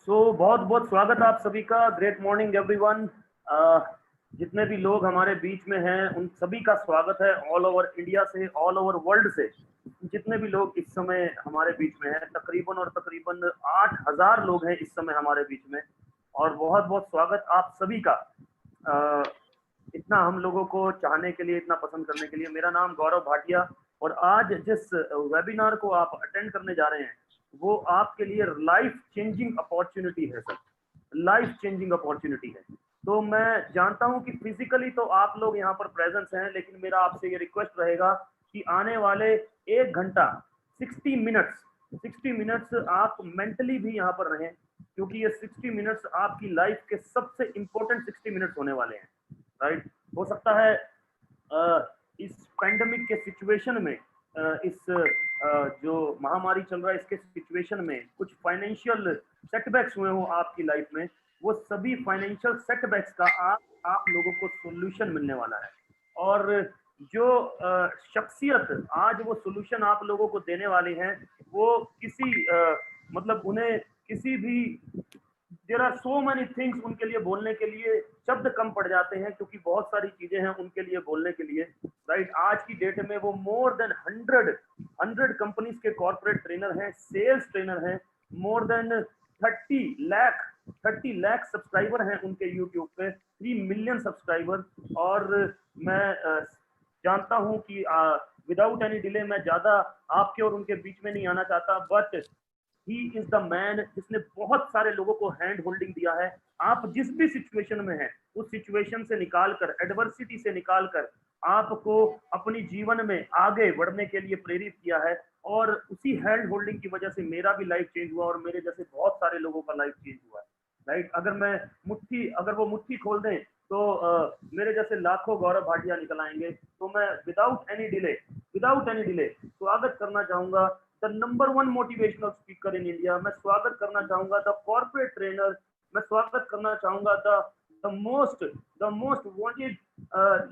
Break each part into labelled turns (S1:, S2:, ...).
S1: बहुत बहुत स्वागत आप सभी का। Great morning everyone. जितने भी लोग हमारे बीच में हैं उन सभी का स्वागत है, ऑल ओवर इंडिया से, ऑल ओवर वर्ल्ड से। जितने भी लोग इस समय हमारे बीच में हैं, तकरीबन 8,000 लोग हैं इस समय हमारे बीच में, और बहुत बहुत स्वागत आप सभी का। इतना हम लोगों को चाहने के लिए, इतना पसंद करने के लिए। मेरा नाम गौरव भाटिया, और आज जिस वेबिनार को आप अटेंड करने जा रहे हैं वो आपके लिए लाइफ चेंजिंग अपॉर्चुनिटी है सर, लाइफ चेंजिंग अपॉर्चुनिटी है। तो मैं जानता हूं कि फिजिकली तो आप लोग यहाँ पर प्रेजेंस हैं, लेकिन मेरा आपसे ये रिक्वेस्ट रहेगा कि आने वाले 1 घंटा 60 मिनट्स आप मेंटली भी यहाँ पर रहें, क्योंकि ये 60 मिनट्स आपकी लाइफ के सबसे इंपॉर्टेंट 60 मिनट्स होने वाले हैं। राइट। हो सकता है इस पैंडेमिक के सिचुएशन में, इस जो महामारी चल रहा है इसके सिचुएशन में कुछ फाइनेंशियल सेटबैक्स हुए हो आपकी लाइफ में, वो सभी फाइनेंशियल सेटबैक्स का आप लोगों को सोल्यूशन मिलने वाला है। और जो शख्सियत आज वो सोल्यूशन आप लोगों को देने वाली हैं, वो किसी मतलब उन्हें किसी भी, there are so many things, उनके लिए बोलने के लिए शब्द कम पड़ जाते हैं, क्योंकि बहुत सारी चीजें हैं उनके लिए बोलने के लिए। राइट। आज की डेट में वो मोर देन 100 कंपनीज के कॉर्पोरेट ट्रेनर हैं, सेल्स ट्रेनर हैं। मोर देन 30 लाख सब्सक्राइबर हैं उनके यूट्यूब पे, 3 मिलियन सब्सक्राइबर। और मैं जानता हूं कि विदाउट एनी डिले मैं ज्यादा आपके और उनके बीच में नहीं आना चाहता, but he is the man जिसने बहुत सारे लोगों को हैंड होल्डिंग दिया है। आप जिस भी सिचुएशन में हैं उस सिचुएशन से निकालकर, एडवर्सिटी से निकालकर आपको अपनी जीवन में आगे बढ़ने के लिए प्रेरित किया है। और उसी हैंड होल्डिंग की वजह से मेरा भी लाइफ चेंज हुआ, और मेरे जैसे बहुत सारे लोगों का लाइफ चेंज हुआ है। राइट। अगर वो मुट्ठी खोल दें तो मेरे जैसे लाखों गौरव भाटिया निकल आएंगे। तो मैं विदाउट एनी डिले स्वागत करना चाहूंगा the number 1 motivational speaker in India. मैं स्वागत करना चाहूंगा द कॉर्पोरेट ट्रेनर। मैं स्वागत करना चाहूंगा the most wanted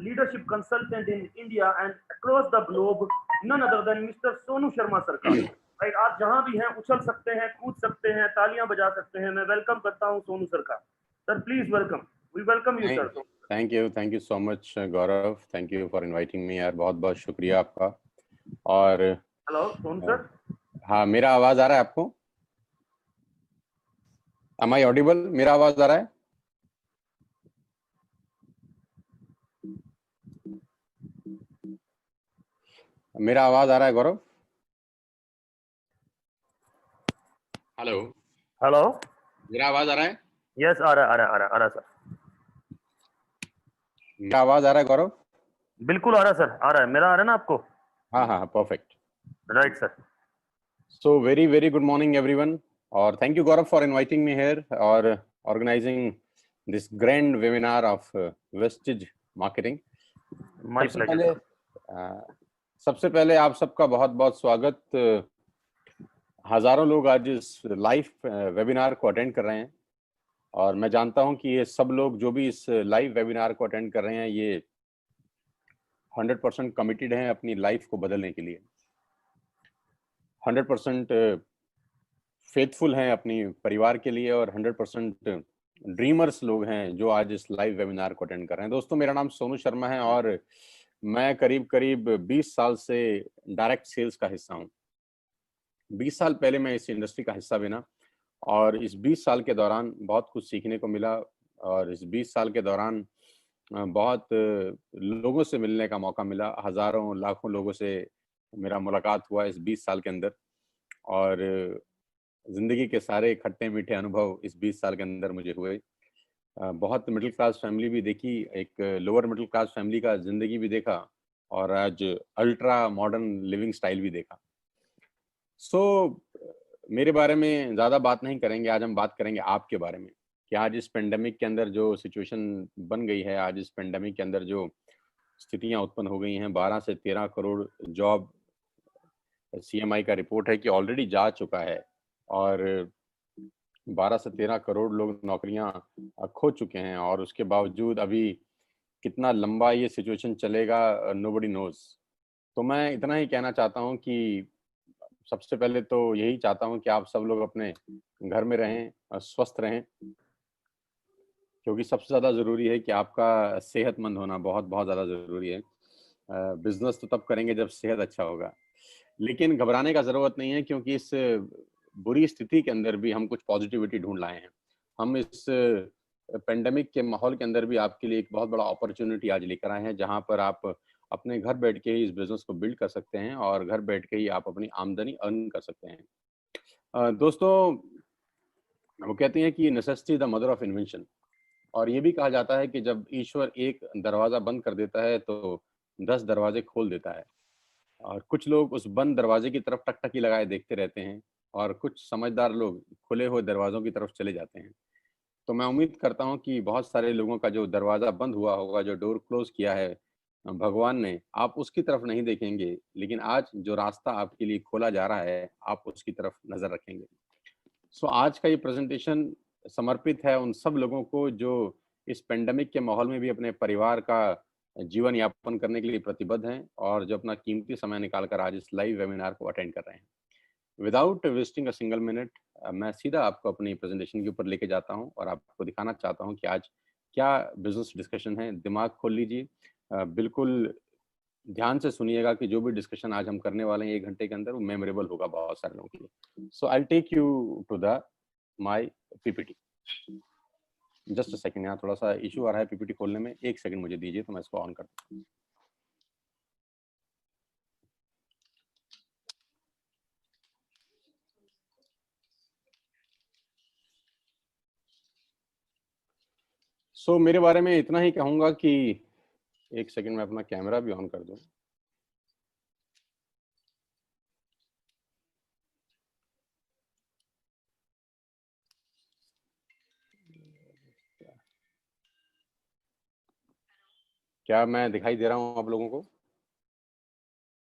S1: leadership consultant in India and across the globe, none other than mister Sonu Sharma sir का। राइट। आप जहां भी हैं उछल सकते हैं, कूद सकते हैं, तालियां बजा सकते हैं। मैं वेलकम करता हूं सोनू सर का। Sir please welcome, we welcome you sir.
S2: Thank you so much Gaurav, thank you for inviting me यार, बहुत बहुत शुक्रिया आपका। और
S1: हेलो सोनू सर।
S2: हाँ, मेरा आवाज आ रहा है आपको? Am I audible? मेरा आवाज आ रहा है? मेरा आवाज आ रहा है गौरव? हेलो
S1: हेलो,
S2: मेरा आवाज आ रहा है?
S1: यस आ रहा सर।
S2: मेरा आवाज आ रहा है गौरव?
S1: बिल्कुल आ रहा सर, आ रहा है। मेरा आ रहा है ना आपको?
S2: हाँ हाँ, perfect.
S1: Right sir.
S2: So very very good morning everyone, और thank you Gaurav for inviting me here और organising this grand webinar of Vestige marketing.
S1: My pleasure sir.
S2: सबसे पहले आप सबका बहुत बहुत स्वागत। हजारों लोग आज इस लाइव वेबिनार को अटेंड कर रहे हैं, और मैं जानता हूं कि ये सब लोग जो भी इस लाइव वेबिनार को अटेंड कर रहे हैं ये 100% कमिटेड हैं अपनी लाइफ को बदलने के लिए, 100% फेथफुल हैं अपनी परिवार के लिए, और 100% ड्रीमर्स लोग हैं जो आज इस लाइव वेबिनार को अटेंड कर रहे हैं। दोस्तों, मेरा नाम सोनू शर्मा है और मैं करीब करीब 20 साल से डायरेक्ट सेल्स का हिस्सा हूं। 20 साल पहले मैं इस इंडस्ट्री का हिस्सा बना, और इस 20 साल के दौरान बहुत कुछ सीखने को मिला, और इस 20 साल के दौरान बहुत लोगों से मिलने का मौका मिला। हजारों लाखों लोगों से मेरा मुलाकात हुआ इस 20 साल के अंदर, और जिंदगी के सारे खट्टे मीठे अनुभव इस 20 साल के अंदर मुझे हुए। बहुत मिडिल क्लास फैमिली भी देखी, एक लोअर मिडिल क्लास फैमिली का जिंदगी भी देखा, और आज अल्ट्रा मॉडर्न लिविंग स्टाइल भी देखा। मेरे बारे में ज़्यादा बात नहीं करेंगे, आज हम बात करेंगे आपके बारे में कि आज इस पेंडेमिक के अंदर जो सिचुएशन बन गई है, आज इस पेंडेमिक के अंदर जो स्थितियां उत्पन्न हो गई हैं, 12 से 13 करोड़ जॉब सीएमआई का रिपोर्ट है कि ऑलरेडी जा चुका है, और 12 से 13 करोड़ लोग नौकरियां खो चुके हैं, और उसके बावजूद अभी कितना लंबा ये सिचुएशन चलेगा नोबडी नोज। तो मैं इतना ही कहना चाहता हूं कि सबसे पहले तो यही चाहता हूं कि आप सब लोग अपने घर में रहें और स्वस्थ रहें, क्योंकि सबसे ज़्यादा ज़रूरी है कि आपका सेहतमंद होना बहुत बहुत ज़्यादा ज़रूरी है। बिजनेस तो तब करेंगे जब सेहत अच्छा होगा, लेकिन घबराने का ज़रूरत नहीं है, क्योंकि इस बुरी स्थिति के अंदर भी हम कुछ पॉजिटिविटी ढूंढ लाए हैं। हम इस पेंडेमिक के माहौल के अंदर भी आपके लिए एक बहुत बड़ा अपॉर्चुनिटी आज लेकर आए हैं, जहां पर आप अपने घर बैठ के ही इस बिजनेस को बिल्ड कर सकते हैं और घर बैठ के ही आप अपनी आमदनी अर्न कर सकते हैं। दोस्तों, वो कहते हैं कि necessity the mother of invention, और ये भी कहा जाता है कि जब ईश्वर एक दरवाजा बंद कर देता है तो 10 दरवाजे खोल देता है। और कुछ लोग उस बंद दरवाजे की तरफ टकटकी लगाए देखते रहते हैं, और कुछ समझदार लोग खुले हुए दरवाजों की तरफ चले जाते हैं। तो मैं उम्मीद करता हूं कि बहुत सारे लोगों का जो दरवाजा बंद हुआ होगा, जो डोर क्लोज किया है भगवान ने, आप उसकी तरफ नहीं देखेंगे, लेकिन आज जो रास्ता आपके लिए खोला जा रहा है, आप उसकी तरफ नजर रखेंगे। सो आज का ये प्रेजेंटेशन समर्पित है उन सब लोगों को जो इस पेंडेमिक के माहौल में भी अपने परिवार का जीवन यापन करने के लिए प्रतिबद्ध हैं, और जो अपना कीमती समय निकालकर आज इस लाइव वेबिनार को अटेंड कर रहे हैं। Without wasting a single minute, मैं सीधा आपको अपनी प्रेजेंटेशन के ऊपर लेके जाता हूं और आपको दिखाना चाहता हूं कि आज क्या बिजनेस डिस्कशन है। दिमाग खोल लीजिए, बिल्कुल ध्यान से सुनिएगा कि जो भी डिस्कशन आज हम करने वाले हैं 1 घंटे के अंदर, वो मेमोरेबल होगा बहुत सारे लोगों के लिए। So I take you to the my PPT. Just a second, यहाँ थोड़ा सा इशू आ रहा है पीपीटी खोलने में, 1 सेकंड मुझे दीजिए तो मैं इसको ऑन करता हूँ। सो मेरे बारे में इतना ही कहूंगा कि 1 सेकंड में अपना कैमरा भी ऑन कर दूं। क्या मैं दिखाई दे रहा हूँ आप लोगों को?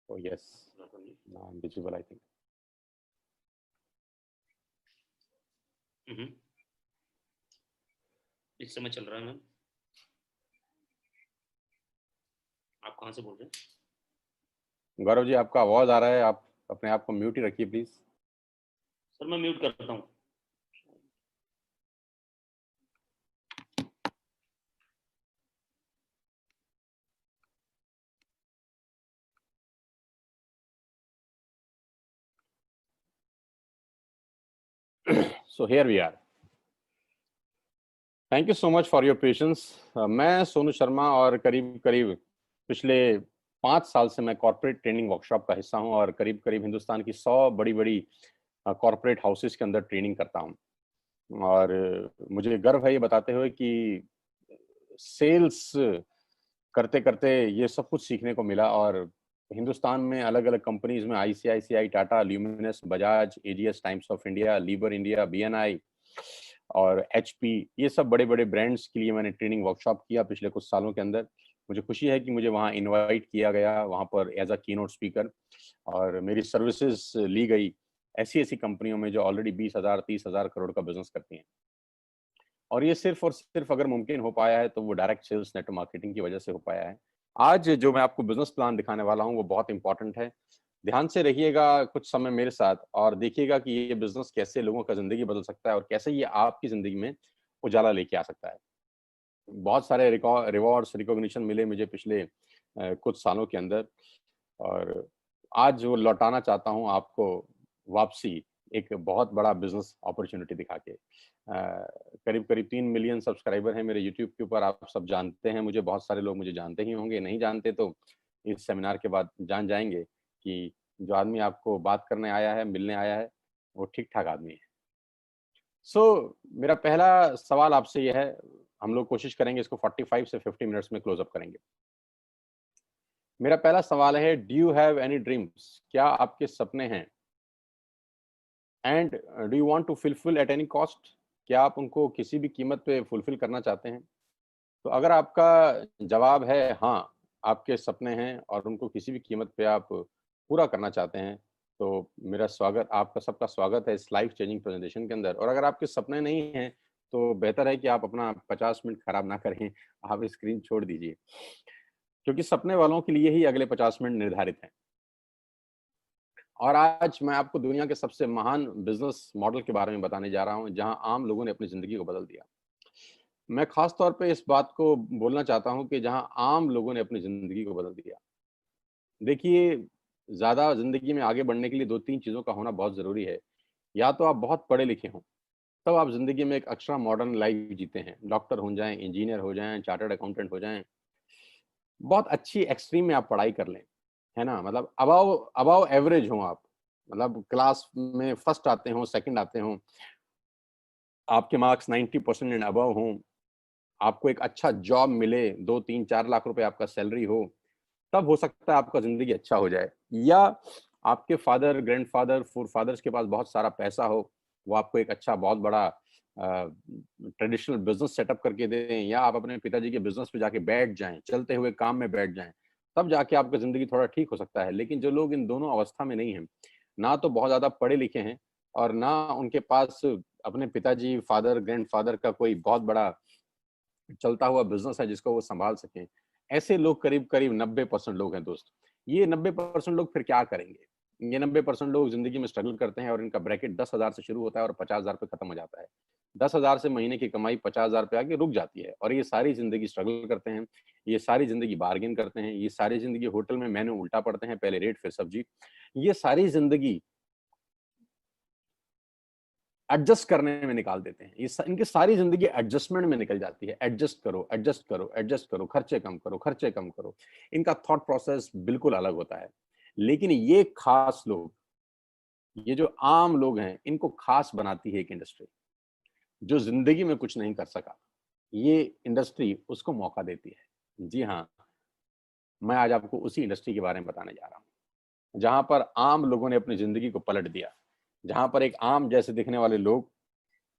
S2: ओ यस, विजिबल आई थिंक।
S3: इस समय चल रहा है। मैम, आप कहाँ से बोल रहे हैं?
S2: गौरव जी, आपका आवाज आ रहा है, आप अपने आप को म्यूट ही रखिए प्लीज।
S3: सर मैं म्यूट करता हूँ।
S2: So here we are. Thank you so much for your patience. मैं सोनू शर्मा, और करीब करीब पिछले 5 साल से मैं कॉर्पोरेट ट्रेनिंग वर्कशॉप का हिस्सा हूं, और करीब करीब हिंदुस्तान की 100 बड़ी बड़ी कॉर्पोरेट हाउसेस के अंदर ट्रेनिंग करता हूं। और मुझे गर्व है ये बताते हुए कि सेल्स करते करते ये सब कुछ सीखने को मिला, और हिंदुस्तान में अलग अलग कंपनीज में ICICI, Tata, Luminous, Bajaj, AGS, Times of India, लीबर इंडिया, बीएनआई और एचपी, ये सब बड़े बड़े ब्रांड्स के लिए मैंने ट्रेनिंग वर्कशॉप किया पिछले कुछ सालों के अंदर। मुझे खुशी है कि मुझे वहाँ इनवाइट किया गया, वहाँ पर एज अ कीनोट स्पीकर, और मेरी सर्विसेज ली गई ऐसी ऐसी कंपनियों में जो ऑलरेडी 20,000 30,000 करोड़ का बिजनेस करती हैं। और ये सिर्फ और सिर्फ अगर मुमकिन हो पाया है तो वो डायरेक्ट सेल्स नेटवर्क मार्केटिंग की वजह से हो पाया है। आज जो मैं आपको बिजनेस प्लान दिखाने वाला हूँ वो बहुत इंपॉर्टेंट है। ध्यान से रहिएगा कुछ समय मेरे साथ, और देखिएगा कि ये बिजनेस कैसे लोगों का जिंदगी बदल सकता है, और कैसे ये आपकी जिंदगी में उजाला लेके आ सकता है। बहुत सारे रिवॉर्ड्स, रिकॉग्निशन मिले मुझे पिछले कुछ सालों के अंदर, और आज वो लौटाना चाहता हूँ आपको वापसी, एक बहुत बड़ा बिजनेस अपॉर्चुनिटी दिखा के। करीब करीब 3 मिलियन सब्सक्राइबर हैं मेरे यूट्यूब के ऊपर, आप सब जानते हैं मुझे, बहुत सारे लोग मुझे जानते ही होंगे, नहीं जानते तो इस सेमिनार के बाद जान जाएंगे कि जो आदमी आपको बात करने आया है, मिलने आया है, वो ठीक ठाक आदमी है। मेरा पहला सवाल आपसे यह है, हम लोग कोशिश करेंगे इसको 45 से 50 मिनट्स में क्लोज अप करेंगे। मेरा पहला सवाल है, do you have any dreams? क्या आपके सपने हैं? And do you want to fulfil at any cost? क्या आप उनको किसी भी कीमत पे फुलफिल करना चाहते हैं? तो अगर आपका जवाब है हाँ, आपके सपने हैं और उनको किसी भी कीमत पे आप पूरा करना चाहते हैं, तो मेरा स्वागत, आपका सबका स्वागत है इस लाइफ चेंजिंग प्रेजेंटेशन के अंदर। और अगर आपके सपने नहीं हैं तो बेहतर है कि आप अपना 50 मिनट खराब ना करें, आप स्क्रीन छोड़ दीजिए, क्योंकि सपने वालों के लिए ही अगले 50 मिनट निर्धारित हैं। और आज मैं आपको दुनिया के सबसे महान बिजनेस मॉडल के बारे में बताने जा रहा हूं, जहां आम लोगों ने अपनी जिंदगी को बदल दिया। मैं खास तौर पे इस बात को बोलना चाहता हूं कि जहां आम लोगों ने अपनी जिंदगी को बदल दिया। देखिए, ज्यादा जिंदगी में आगे बढ़ने के लिए 2-3 चीजों का होना बहुत जरूरी है। या तो आप बहुत पढ़े लिखे हों, तब आप जिंदगी में एक एक्स्ट्रा मॉडर्न लाइफ जीते हैं, डॉक्टर हो जाएं, इंजीनियर हो जाएं, चार्टर्ड अकाउंटेंट हो जाएं, बहुत अच्छी एक्सट्रीम में आप पढ़ाई कर लें, है ना? मतलब अबव अबव एवरेज हो आप, मतलब क्लास में फर्स्ट आते हो, सेकंड आते हो, आपके मार्क्स 90% एंड अबव हों, आपको एक अच्छा जॉब मिले, 2-3-4 लाख रुपए आपका सैलरी हो, तब हो सकता है आपका जिंदगी अच्छा हो जाए। या आपके फादर, ग्रैंडफादर, फोरफादर्स के पास बहुत सारा पैसा हो, वो आपको एक अच्छा बहुत बड़ा ट्रेडिशनल बिजनेस सेटअप करके दें, या आप अपने पिताजी के बिजनेस पे जाके बैठ जाएं, चलते हुए काम में बैठ जाएं, तब जाके आपका जिंदगी थोड़ा ठीक हो सकता है। लेकिन जो लोग इन दोनों अवस्था में नहीं हैं, ना तो बहुत ज्यादा पढ़े लिखे हैं और ना उनके पास अपने पिताजी, फादर, ग्रैंडफादर का कोई बहुत बड़ा चलता हुआ बिजनेस है जिसको वो संभाल सकें, ऐसे लोग करीब करीब 90% लोग हैं दोस्त। ये 90% लोग फिर क्या करेंगे? ये 90% लोग जिंदगी में स्ट्रगल करते हैं और इनका ब्रैकेट 10,000 से शुरू होता है और 50,000 पे खत्म हो जाता है। 10,000 से महीने की कमाई 50,000 पे आके रुक जाती है और ये सारी जिंदगी स्ट्रगल करते हैं, ये सारी जिंदगी बार्गेन करते हैं, ये सारी जिंदगी होटल में मेन्यू उल्टा पढ़ते हैं, पहले रेट फिर सब्जी। ये सारी जिंदगी एडजस्ट करने में निकाल देते हैं। इनकी सारी जिंदगी एडजस्टमेंट में निकल जाती है। एडजस्ट करो, एडजस्ट करो, एडजस्ट करो, खर्चे कम करो, खर्चे कम करो। इनका थॉट प्रोसेस बिल्कुल अलग होता है। लेकिन ये खास लोग, ये जो आम लोग हैं, इनको खास बनाती है एक इंडस्ट्री। जो जिंदगी में कुछ नहीं कर सका, ये इंडस्ट्री उसको मौका देती है। जी हाँ, मैं आज आपको उसी इंडस्ट्री के बारे में बताने जा रहा हूँ, जहां पर आम लोगों ने अपनी जिंदगी को पलट दिया, जहां पर एक आम जैसे दिखने वाले लोग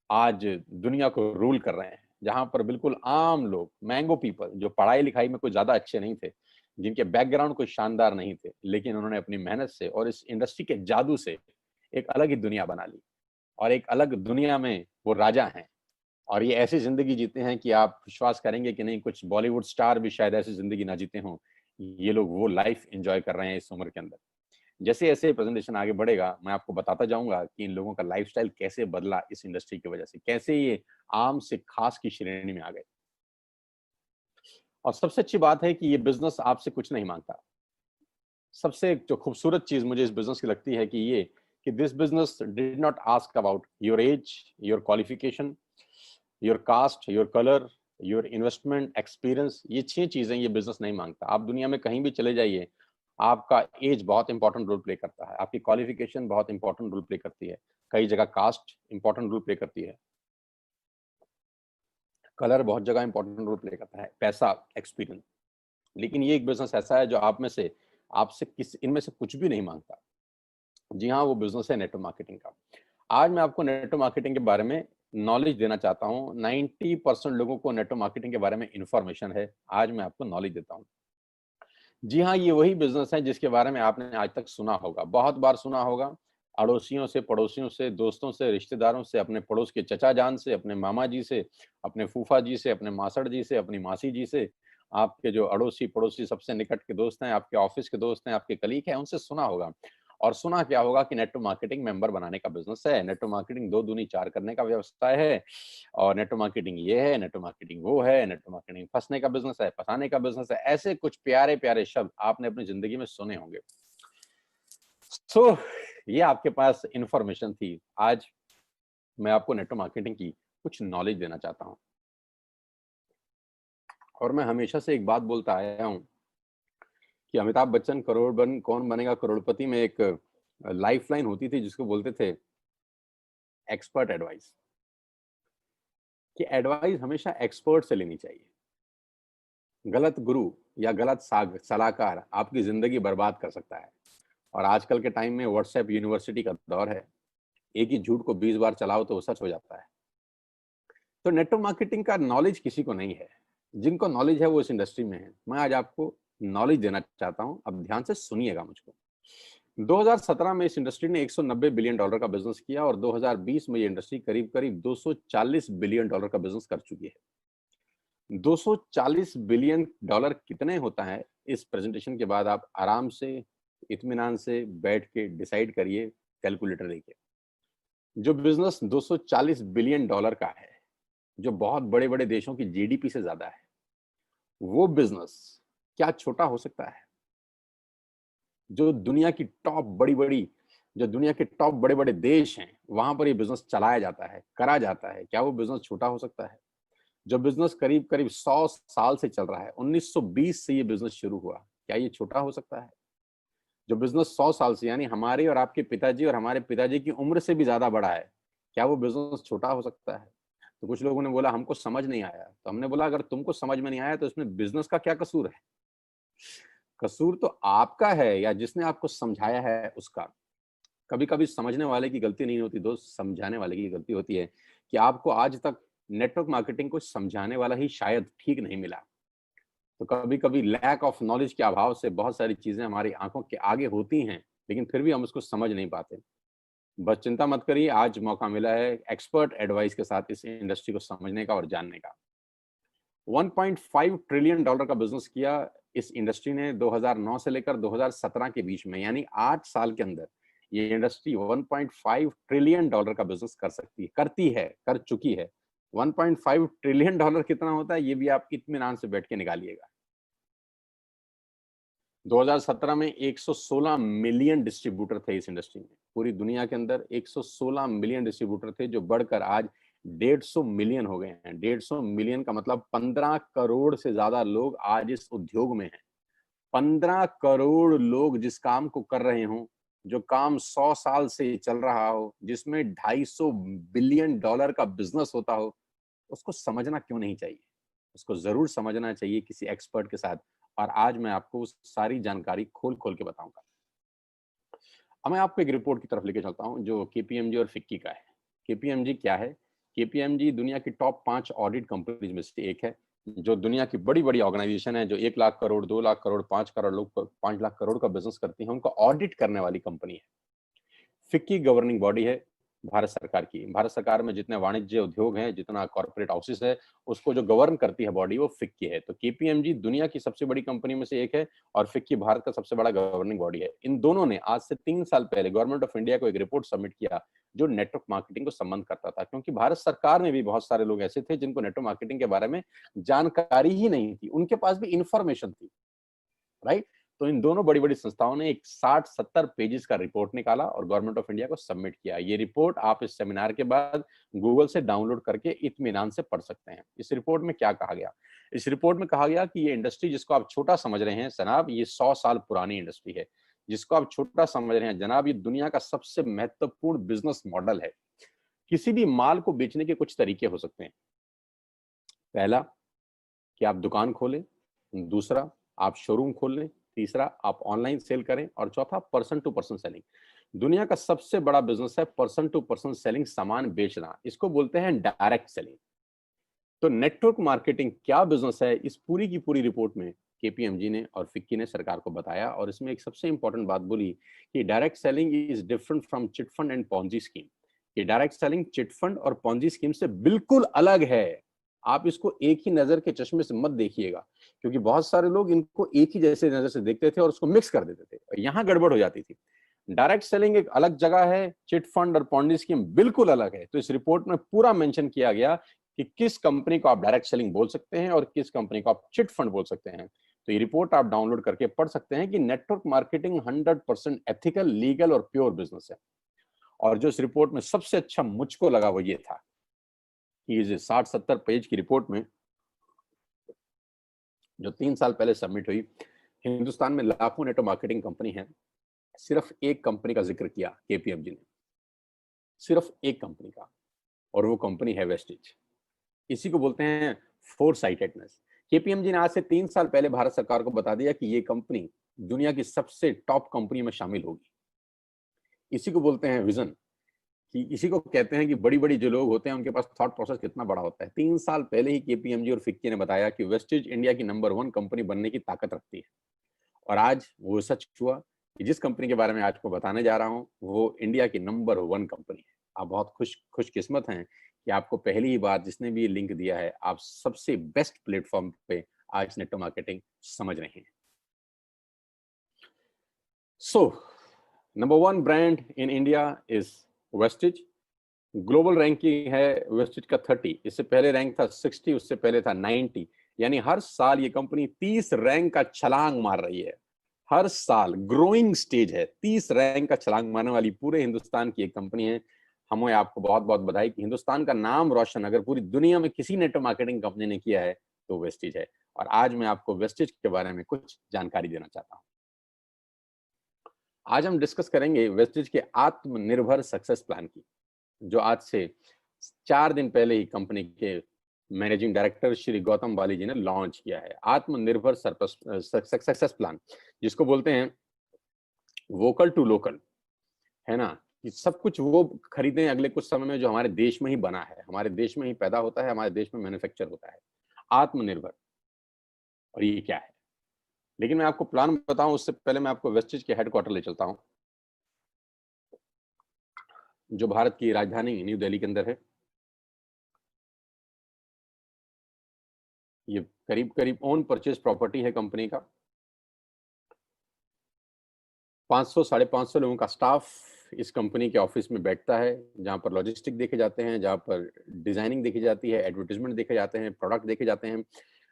S2: आज दुनिया को रूल कर रहे हैं, जहां पर बिल्कुल आम लोग, मैंगो पीपल, जो पढ़ाई लिखाई में कोई ज्यादा अच्छे नहीं थे, जिनके बैकग्राउंड कोई शानदार नहीं थे, लेकिन उन्होंने अपनी मेहनत से और इस इंडस्ट्री के जादू से एक अलग ही दुनिया बना ली और एक अलग दुनिया में वो राजा हैं। और ये ऐसी जिंदगी जीते हैं कि आप विश्वास करेंगे कि नहीं, कुछ बॉलीवुड स्टार भी शायद ऐसी जिंदगी ना जीते हों। ये लोग वो लाइफ एंजॉय कर रहे हैं इस उम्र के अंदर। जैसे जैसे प्रेजेंटेशन आगे बढ़ेगा, मैं आपको बताता जाऊंगा कि इन लोगों का लाइफस्टाइल कैसे बदला इस इंडस्ट्री की वजह से, कैसे ये आम से खास की श्रेणी में आ गए। और सबसे अच्छी बात है कि ये बिजनेस आपसे कुछ नहीं मांगता। सबसे जो खूबसूरत चीज मुझे इस बिजनेस की लगती है कि this business did not ask about your age, your qualification, your cast, your colour, your investment experience. ये 6 चीजें ये बिजनेस नहीं मांगता। आप दुनिया में कहीं भी चले जाइए, आपका एज बहुत इंपॉर्टेंट रोल प्ले करता है, आपकी क्वालिफिकेशन बहुत इंपॉर्टेंट रोल प्ले करती है, कई जगह कास्ट इंपॉर्टेंट रोल प्ले करती है, कलर बहुत जगह इंपॉर्टेंट रोल प्ले करता है, पैसा, एक्सपीरियंस। लेकिन ये एक बिजनेस ऐसा है जो आप में से, आपसे किस इनमें से कुछ भी नहीं मांगता। जी हाँ, वो बिजनेस है नेटवर्क मार्केटिंग का। आज मैं आपको नेटवर्क मार्केटिंग के बारे में नॉलेज देना चाहता हूँ। 90% लोगों को नेटवर्क मार्केटिंग के बारे में इंफॉर्मेशन है, आज मैं आपको नॉलेज देता हूँ। जी हाँ, ये वही बिजनेस है जिसके बारे में आपने आज तक सुना होगा, बहुत बार सुना होगा। अड़ोसियों से, पड़ोसियों से, दोस्तों से, रिश्तेदारों से, अपने पड़ोस के चचा जान से, अपने मामा जी से, अपने फूफा जी से, अपने मासड़ जी से, अपनी मासी जी से, आपके जो अड़ोसी पड़ोसी सबसे निकट के दोस्त हैं, आपके ऑफिस के दोस्त हैं, आपके कलीग हैं, उनसे सुना होगा। और सुना क्या होगा कि नेटवर्क मार्केटिंग मेंबर बनाने का बिजनेस है, नेटवर्क मार्केटिंग 2 दूनी 4 करने का व्यवसाय है, और नेटवर्क मार्केटिंग ये है, नेटवर्क मार्केटिंग वो है, नेटवर्क मार्केटिंग फंसने का बिजनेस है, फंसाने का बिजनेस है। ऐसे कुछ प्यारे प्यारे शब्द आपने अपनी जिंदगी में सुने होंगे। ये आपके पास इंफॉर्मेशन थी। आज मैं आपको नेटवर्क मार्केटिंग की कुछ नॉलेज देना चाहता हूं। और मैं हमेशा से एक बात बोलता आया हूं कि अमिताभ बच्चन कौन बनेगा करोड़पति में एक लाइफलाइन होती थी जिसको बोलते थे एक्सपर्ट एडवाइस, कि एडवाइस हमेशा एक्सपर्ट से लेनी चाहिए। गलत गुरु या गलत सलाहकार आपकी जिंदगी बर्बाद कर सकता है। और आजकल के टाइम में व्हाट्सएप यूनिवर्सिटी का दौर है, एक ही झूठ को 20 बार चलाओ तो वो सच हो जाता है। तो नेटवर्क मार्केटिंग का नॉलेज किसी को नहीं है, जिनको नॉलेज है वो इस इंडस्ट्री में है। मैं आज आपको नॉलेज देना चाहता हूं, अब ध्यान से सुनिएगा मुझको। 2017 में इस इंडस्ट्री ने $190 बिलियन का बिजनेस किया और 2020 में ये इंडस्ट्री करीब करीब $240 बिलियन का बिजनेस कर चुकी है। $240 बिलियन कितने होता है, इस प्रेजेंटेशन के बाद आप आराम से इत्मीनान से बैठ के डिसाइड करिए, कैलकुलेटर लेके। जो बिजनेस 240 बिलियन डॉलर का है, जो बहुत बड़े बड़े देशों की जीडीपी से ज्यादा है, वो बिजनेस क्या छोटा हो सकता है? जो दुनिया की टॉप बड़ी बड़ी जो दुनिया के टॉप बड़े बड़े देश हैं, वहां पर ये बिजनेस चलाया जाता है, करा जाता है, क्या वो बिजनेस छोटा हो सकता है? जो बिजनेस करीब करीब 100 साल से चल रहा है, 1920 से ये बिजनेस शुरू हुआ, क्या ये छोटा हो सकता है? जो बिजनेस 100 साल से, यानी हमारे और आपके पिताजी और हमारे पिताजी की उम्र से भी ज्यादा बड़ा है, क्या वो बिजनेस छोटा हो सकता है? तो कुछ लोगों ने बोला हमको समझ नहीं आया। तो हमने बोला अगर तुमको समझ में नहीं आया तो इसमें बिजनेस का क्या कसूर है? कसूर तो आपका है या जिसने आपको समझाया है उसका। कभी कभी समझने वाले की गलती नहीं होती दोस्त, समझाने वाले की गलती होती है कि आपको आज तक नेटवर्क मार्केटिंग को समझाने वाला ही शायद ठीक नहीं मिला। तो कभी कभी लैक ऑफ नॉलेज के अभाव से बहुत सारी चीजें हमारी आंखों के आगे होती हैं, लेकिन फिर भी हम उसको समझ नहीं पाते। बस चिंता मत करिए, आज मौका मिला है एक्सपर्ट एडवाइस के साथ इस इंडस्ट्री को समझने का और जानने का। 1.5 ट्रिलियन डॉलर का बिजनेस किया इस इंडस्ट्री ने 2009 से लेकर 2017 के बीच में, यानी 8 साल के अंदर ये इंडस्ट्री 1.5 ट्रिलियन डॉलर का बिजनेस कर चुकी है। 1.5 ट्रिलियन डॉलर कितना होता है ये भी आप इत्मीनान से बैठ के निकालिएगा। 2017 में 116 मिलियन डिस्ट्रीब्यूटर थे इस इंडस्ट्री में। पूरी दुनिया के अंदर 116 मिलियन डिस्ट्रीब्यूटर थे, जो बढ़कर आज 150 मिलियन हो गए हैं। 150 मिलियन का मतलब 15 करोड़ से ज्यादा लोग आज इस उद्योग में हैं। 15 करोड़ लोग जिस काम को कर रहे हों, जो काम 100 साल से चल रहा हो, जिसमें 250 बिलियन डॉलर का बिजनेस होता हो, उसको समझना क्यों नहीं चाहिए? उसको जरूर समझना चाहिए किसी एक्सपर्ट के साथ। और आज मैं आपको उस सारी जानकारी खोल खोल के बताऊंगा। अब मैं आपको एक रिपोर्ट की तरफ लेके चलता हूं जो केपीएमजी और फिक्की का है। केपीएमजी क्या है? केपीएमजी दुनिया की टॉप 5 ऑडिट कंपनीज में से एक है, जो दुनिया की बड़ी बड़ी ऑर्गेनाइजेशन है, जो 1 लाख करोड़, 2 लाख करोड़, 5 करोड़ लोग, 5 लाख करोड़ का बिजनेस करती है, उनका ऑडिट करने वाली कंपनी है। फिक्की गवर्निंग बॉडी है भारत सरकार की। भारत सरकार में जितने वाणिज्य उद्योग हैं, जितना कॉर्पोरेट हाउसेस है, उसको जो गवर्न करती है बॉडी, वो फिक्की है। तो केपीएमजी दुनिया की सबसे बड़ी कंपनी में से एक है और फिक्की भारत का सबसे बड़ा गवर्निंग बॉडी है। इन दोनों ने आज से 3 साल पहले गवर्नमेंट ऑफ इंडिया को एक रिपोर्ट सबमिट किया जो नेटवर्क मार्केटिंग को संबंध करता था, क्योंकि भारत सरकार में भी बहुत सारे लोग ऐसे थे जिनको नेटवर्क मार्केटिंग के बारे में जानकारी ही नहीं थी, उनके पास भी इंफॉर्मेशन थी, राइट। तो इन दोनों बड़ी बड़ी संस्थाओं ने एक 60-70 पेजेस का रिपोर्ट निकाला और गवर्नमेंट ऑफ इंडिया को सबमिट किया। ये रिपोर्ट आप इस सेमिनार के बाद गूगल से डाउनलोड करके इत्मीनान से पढ़ सकते हैं। इस रिपोर्ट में क्या कहा गया? इस रिपोर्ट में कहा गया कि ये इंडस्ट्री जिसको आप छोटा समझ रहे हैं जनाब, ये 100 साल पुरानी इंडस्ट्री है। जिसको आप छोटा समझ रहे हैं जनाब, ये दुनिया का सबसे महत्वपूर्ण बिजनेस मॉडल है। किसी भी माल को बेचने के कुछ तरीके हो सकते हैं। पहला कि आप दुकान खोलें, दूसरा आप शोरूम खोल लें, तीसरा आप ऑनलाइन सेल करें, और चौथा पर्सन टू पर्सन सेलिंग। दुनिया का सबसे बड़ा बिजनेस है पर्सन टू पर्सन सेलिंग, सामान बेचना। इसको बोलते हैं डायरेक्ट सेलिंग। तो नेटवर्क मार्केटिंग क्या बिजनेस है, इस पूरी की पूरी रिपोर्ट में केपीएमजी ने और फिक्की ने सरकार को बताया। और इसमें एक सबसे इंपॉर्टेंट बात बोली कि direct selling is different from chit fund and Ponzi scheme. ये डायरेक्ट सेलिंग चिट फंड और पॉन्जी स्कीम से बिल्कुल अलग है। आप इसको एक ही नजर के चश्मे से मत देखिएगा, क्योंकि बहुत सारे लोग इनको एक ही जैसे नजर से देखते थे और उसको मिक्स कर देते थे, यहाँ गड़बड़ हो जाती थी। डायरेक्ट सेलिंग एक अलग जगह है, चिट फंड और पॉन्जी स्कीम बिल्कुल अलग है। तो इस रिपोर्ट में पूरा मेंशन किया गया कि किस कंपनी को आप डायरेक्ट सेलिंग बोल सकते हैं और किस कंपनी को आप चिट फंड बोल सकते हैं। तो ये रिपोर्ट आप डाउनलोड करके पढ़ सकते हैं कि नेटवर्क मार्केटिंग 100% एथिकल, लीगल और प्योर बिजनेस है। और जो इस रिपोर्ट में सबसे अच्छा मुझको लगा वो ये था कि इस 60-70 पेज की रिपोर्ट में, जो 3 साल पहले सबमिट हुई, हिंदुस्तान में लाखों नेटवर्क मार्केटिंग कंपनी है, सिर्फ एक कंपनी का जिक्र किया केपीएमजी ने, सिर्फ एक कंपनी का, और वो कंपनी है वेस्टेज। इसी को बोलते हैं फोर साइटेडनेस। केपीएमजी ने आज से 3 साल पहले भारत सरकार को बता दिया कि ये कंपनी दुनिया की सबसे टॉप कंपनी में शामिल होगी। इसी को बोलते हैं विजन, कि इसी को कहते हैं कि बड़ी बड़ी जो लोग होते हैं उनके पास थॉट प्रोसेस कितना बड़ा होता है। 3 साल पहले ही केपीएमजी और फिक्की ने बताया कि वेस्टेज इंडिया की नंबर 1 कंपनी बनने की ताकत रखती है। और आज वो सच हुआ कि जिस कंपनी के बारे में आज को बताने जा रहा हूं वो इंडिया की नंबर 1 कंपनी है। आप बहुत खुशकिस्मत हैं कि आपको पहली ही बार जिसने भी लिंक दिया है, आप सबसे बेस्ट प्लेटफॉर्म पे आज नेटवर्क मार्केटिंग समझ रहे हैं। So number 1 brand in India is Vestige. Global ranking है वेस्टिज का 30, इससे पहले रैंक था 60, उससे पहले था 90। यानी हर साल ये कंपनी 30 रैंक का छलांग मार रही है। हर साल ग्रोइंग स्टेज है, 30 रैंक का छलांग मारने वाली पूरे हिंदुस्तान की एक कंपनी है। हमें आपको बहुत बहुत बधाई कि हिंदुस्तान का नाम रोशन अगर पूरी दुनिया में किसी नेटवर्क मार्केटिंग कंपनी ने किया है तो वेस्टिज है। और आज मैं आपको वेस्टिज के बारे में कुछ जानकारी देना चाहता हूं। आज हम डिस्कस करेंगे वेस्टिज के आत्मनिर्भर सक्सेस प्लान की, जो आज से 4 दिन पहले ही कंपनी के मैनेजिंग डायरेक्टर श्री गौतम बाली जी ने लॉन्च किया है। आत्मनिर्भर सक्सेस प्लान, जिसको बोलते हैं वोकल टू लोकल, है ना, कि सब कुछ वो खरीदें अगले कुछ समय में जो हमारे देश में ही बना है, हमारे देश में ही पैदा होता है, हमारे देश में मैन्युफैक्चर होता है। आत्मनिर्भर, और ये क्या है? लेकिन मैं आपको प्लान बताऊं उससे पहले मैं आपको वेस्टिज के हेडक्वार्टर ले चलता हूं, जो भारत की राजधानी न्यू दिल्ली के अंदर है। ये करीब करीब ओन परचेज प्रॉपर्टी है कंपनी का। 500 550 लोगों का स्टाफ इस कंपनी के ऑफिस में बैठता है, जहां पर लॉजिस्टिक देखे जाते हैं, जहां पर डिजाइनिंग देखी जाती है, एडवर्टाइजमेंट देखे जाते हैं, प्रोडक्ट देखे जाते हैं,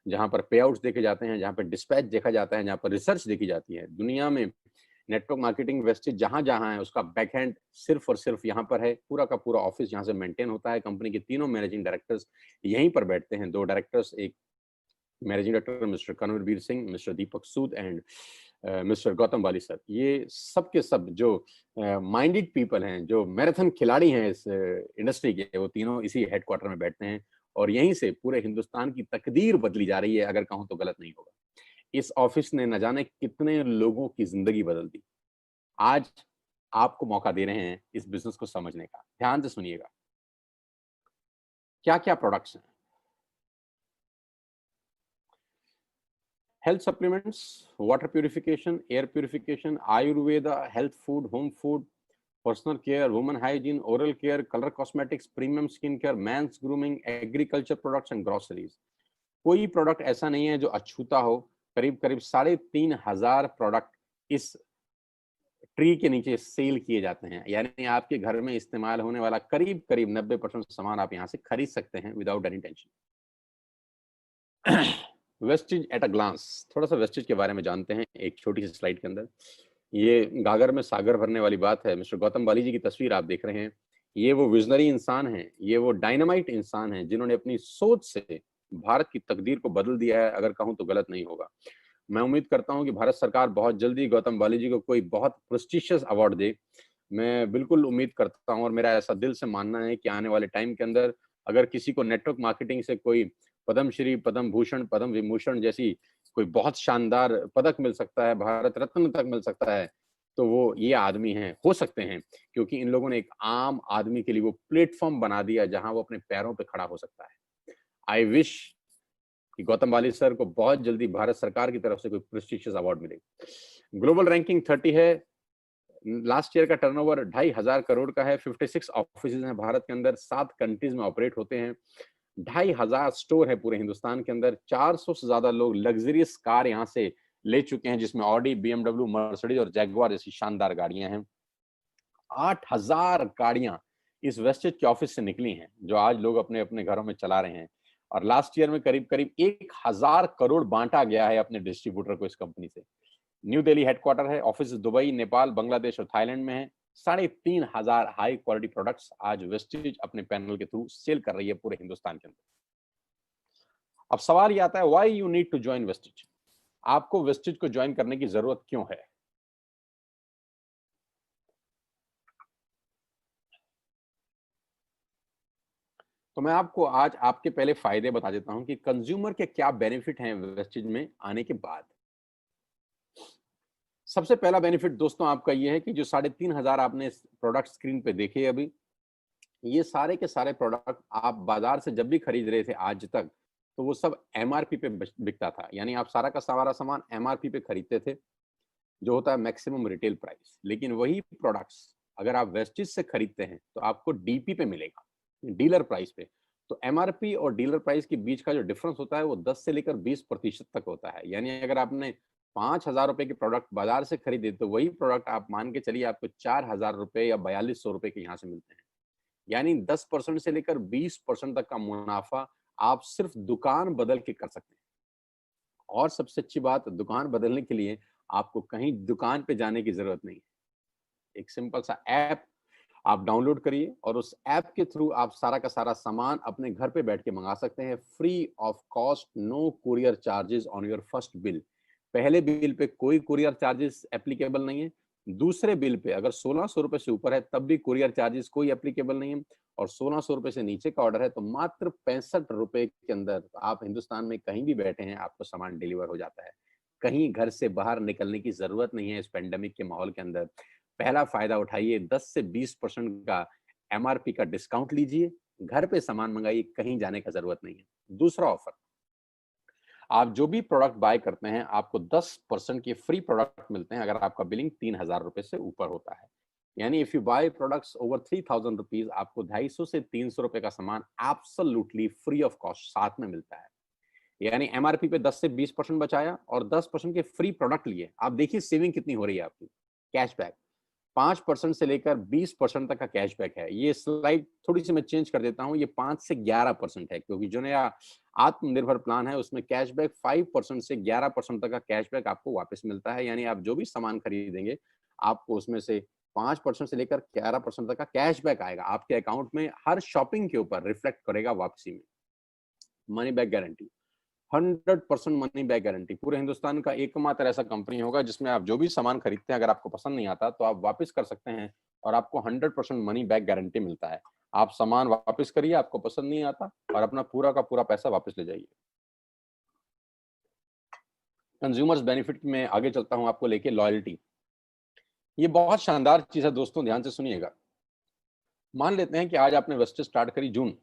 S2: जहां पर पे आउट्स देखे जाते हैं, जहां पर डिस्पैच देखा जाता है, जहां पर रिसर्च देखी जाती है। दुनिया में नेटवर्क मार्केटिंग वेस्टेज जहां जहां है उसका बैकएंड सिर्फ और सिर्फ यहाँ पर है। पूरा का पूरा ऑफिस यहाँ से मेंटेन होता है। कंपनी के तीनों मैनेजिंग डायरेक्टर्स यहीं पर बैठते हैं। 2 डायरेक्टर्स, एक managing director mister Kanwarveer Singh, mister Deepak Sood and mister Gautam Bali sir. ये सब के सब जो माइंडेड पीपल हैं, जो मैराथन खिलाड़ी हैं इस इंडस्ट्री के, वो तीनों इसी हेडक्वार्टर में बैठते हैं और यहीं से पूरे हिंदुस्तान की तकदीर बदली जा रही है, अगर कहूँ तो गलत नहीं होगा। इस ऑफिस ने न जाने कितने लोगों की जिंदगी बदल दी। आज आपको मौका दे रहे हैं इस बिजनेस को समझने का। ध्यान से सुनिएगा, क्या क्या प्रोडक्ट्स हैं। Health supplements, water purification, air purification, Ayurveda, health food, home food, personal care, women hygiene, oral care, colour cosmetics, premium skin care, mains grooming, agriculture products and groceries. कोई प्रोडक्ट ऐसा नहीं है जो अछूता हो। करीब करीब 3,500 प्रोडक्ट इस ट्री के नीचे सेल किए जाते हैं। यानी आपके घर में इस्तेमाल होने वाला करीब करीब 90% सामान आप यहाँ से खरीद सकते हैं without any tension. Vestige at a glance, थोड़ा सा वेस्टिज के बारे में जानते हैं एक छोटी सी स्लाइड के अंदर। ये गागर में सागर भरने वाली बात है। मिस्टर गौतम बाली जी की तस्वीर आप देख रहे हैं। ये वो विजनरी इंसान हैं, ये वो डायनामाइट इंसान हैं जिन्होंने अपनी सोच से भारत की तकदीर को बदल दिया है, अगर कहूँ तो गलत नहीं होगा। मैं उम्मीद करता हूँ कि भारत सरकार बहुत जल्दी गौतम बाली जी को कोई बहुत प्रेस्टिशियस अवार्ड दे। मैं बिल्कुल उम्मीद करता हूँ और मेरा ऐसा दिल से मानना है कि आने वाले टाइम के अंदर अगर किसी को नेटवर्क मार्केटिंग से कोई पद्मश्री, पद्म भूषण, पद्म विभूषण जैसी कोई बहुत शानदार पदक मिल सकता है, भारत रत्न तक मिल सकता है, तो वो ये आदमी हैं, हो सकते हैं, क्योंकि इन लोगों ने एक आम आदमी के लिए वो प्लेटफॉर्म बना दिया जहां वो अपने पैरों पे खड़ा हो सकता है। आई विश कि गौतम बाली सर को बहुत जल्दी भारत सरकार की तरफ से कोई प्रेस्टिजियस अवार्ड मिले। ग्लोबल रैंकिंग 30 है। लास्ट ईयर का टर्नओवर 2,500 करोड़ का है। 56 ऑफिस हैं भारत के अंदर, 7 कंट्रीज में ऑपरेट होते हैं। 2,500 स्टोर है पूरे हिंदुस्तान के अंदर। 400 से ज्यादा लोग लग्जरियस कार यहाँ से ले चुके हैं, जिसमें ऑडी, BMW, मर्सिडीज और जैगवार जैसी शानदार गाड़ियां हैं। 8,000 गाड़ियां इस वेस्टेज के ऑफिस से निकली हैं, जो आज लोग अपने अपने घरों में चला रहे हैं। और लास्ट ईयर में करीब करीब 1,000 करोड़ बांटा गया है अपने डिस्ट्रीब्यूटर को इस कंपनी से। न्यू दिल्ली हेडक्वार्टर है। ऑफिस दुबई, नेपाल, बांग्लादेश और थाईलैंड में है। 3,500 हाई क्वालिटी प्रोडक्ट्स आज वेस्टेज अपने पैनल के थ्रू सेल कर रही है पूरे हिंदुस्तान के अंदर। अब सवाल ये आता है, why you need to join Vestige? आपको वेस्टेज को ज्वाइन करने की जरूरत क्यों है? तो मैं आपको आज आपके पहले फायदे बता देता हूं कि कंज्यूमर के क्या बेनिफिट हैं वेस्टेज में आने के बाद। सबसे पहला बेनिफिट दोस्तों आपका ये है कि जो 3,500 आपने प्रोडक्ट स्क्रीन पे देखे अभी, ये सारे के सारे प्रोडक्ट आप बाजार से जब भी खरीद रहे थे आज तक, तो वो सब MRP पे बिकता था। यानी आप सारा का सारा सामान MRP पे खरीदते थे, जो होता है मैक्सिमम रिटेल प्राइस। लेकिन वही प्रोडक्ट्स अगर आप वेस्टेज से खरीदते हैं तो आपको DP पे मिलेगा, डीलर प्राइस पे। तो MRP और डीलर प्राइस के बीच का जो डिफरेंस होता है वो 10 से लेकर 20% तक होता है। यानी अगर आपने 5,000 रुपए के प्रोडक्ट बाजार से खरीदे तो वही प्रोडक्ट आप मान के चलिए आपको 4,000 रुपए या 4,200 रुपए के यहाँ से मिलते हैं। यानी 10% से लेकर 20% तक का मुनाफा आप सिर्फ दुकान बदल के कर सकते हैं। और सबसे अच्छी बात, दुकान बदलने के लिए आपको कहीं दुकान पे जाने की जरूरत नहीं है। एक सिंपल सा ऐप आप डाउनलोड करिए और उस ऐप के थ्रू आप सारा का सारा सामान अपने घर पे बैठ के मंगा सकते हैं, free of cost, no courier charges on your first bill. पहले बिल पे कोई कुरियर चार्जेस एप्लीकेबल नहीं है, दूसरे बिल पे अगर 1,600 रुपए से ऊपर है तब भी कुरियर चार्जेस कोई एप्लीकेबल नहीं है, और 1,600 रुपए से नीचे का ऑर्डर है तो मात्र 65 रुपए के अंदर आप हिंदुस्तान में कहीं भी बैठे हैं आपको सामान डिलीवर हो जाता है। कहीं घर से बाहर निकलने की जरूरत नहीं है इस पेंडेमिक के माहौल के अंदर। पहला फायदा उठाइए, 10 से 20% का एमआरपी का डिस्काउंट लीजिए, घर पे सामान मंगाइए, कहीं जाने का जरूरत नहीं है। दूसरा ऑफर, आप जो भी प्रोडक्ट बाय करते हैं आपको 10% के फ्री प्रोडक्ट मिलते हैं अगर आपका बिलिंग 3,000 रुपए से ऊपर होता है। यानी if you buy products over 3,000 rupees आपको 250 से 300 रुपए का सामान एब्सोल्युटली फ्री ऑफ कॉस्ट साथ में मिलता है। यानी एमआरपी पे 10 से 20% बचाया और 10% के फ्री प्रोडक्ट लिए। आप देखिए सेविंग कितनी हो रही है आपकी। कैशबैक 5% से लेकर 20% तक का कैशबैक है। ये स्लाइड थोड़ी सी मैं चेंज कर देता हूं, ये 5 से 11% है क्योंकि जो नया आत्मनिर्भर प्लान है उसमें कैशबैक 5% से 11% तक का कैशबैक आपको वापस मिलता है। यानी आप जो भी सामान खरीदेंगे आपको उसमें से 5% से लेकर 11% तक का कैशबैक आएगा आपके अकाउंट में, हर शॉपिंग के ऊपर रिफ्लेक्ट करेगा वापसी में। Money back guarantee, 100% money back guarantee. पूरे हिंदुस्तान का एकमात्र ऐसा कंपनी होगा जिसमें आप जो भी सामान खरीदते हैं अगर आपको पसंद नहीं आता तो आप वापस कर सकते हैं और आपको 100% मनी बैक गारंटी मिलता है। आप सामान वापस करिए, आपको पसंद नहीं आता, और अपना पूरा का पूरा पैसा वापस ले जाइए। कंज्यूमर्स बेनिफिट में आगे चलता हूं आपको लेके, लॉयल्टी। ये बहुत शानदार चीज है दोस्तों, ध्यान से सुनिएगा। मान लेते हैं कि आज आपने वेस्टेज स्टार्ट करी जून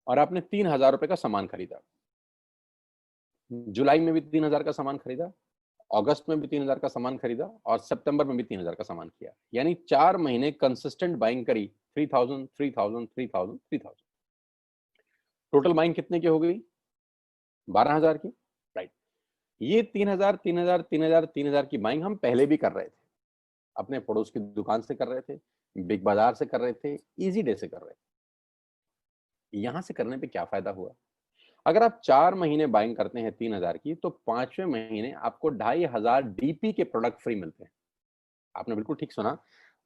S2: और आपने 3,000 रुपए का सामान खरीदा, जुलाई में भी 3,000 का सामान खरीदा, अगस्त में भी 3,000 का सामान खरीदा और सितंबर में भी 3,000 का सामान किया। यानी 4 महीने कंसिस्टेंट बाइंग करी, 3,000 3,000 3,000 3,000। टोटल बाइंग कितने की हो गई? 12,000 की, राइट। ये 3,000 3,000 3,000 3,000 की बाइंग हम पहले भी कर रहे थे, अपने पड़ोस की दुकान से कर रहे थे, बिग बाजार से कर रहे थे, इजी डे से कर रहे थे। यहां से करने पे क्या फायदा हुआ? अगर आप 4 महीने बाइंग करते हैं 3,000 की तो 5वें महीने आपको 2,500 डीपी के प्रोडक्ट फ्री मिलते हैं। आपने बिल्कुल ठीक सुना,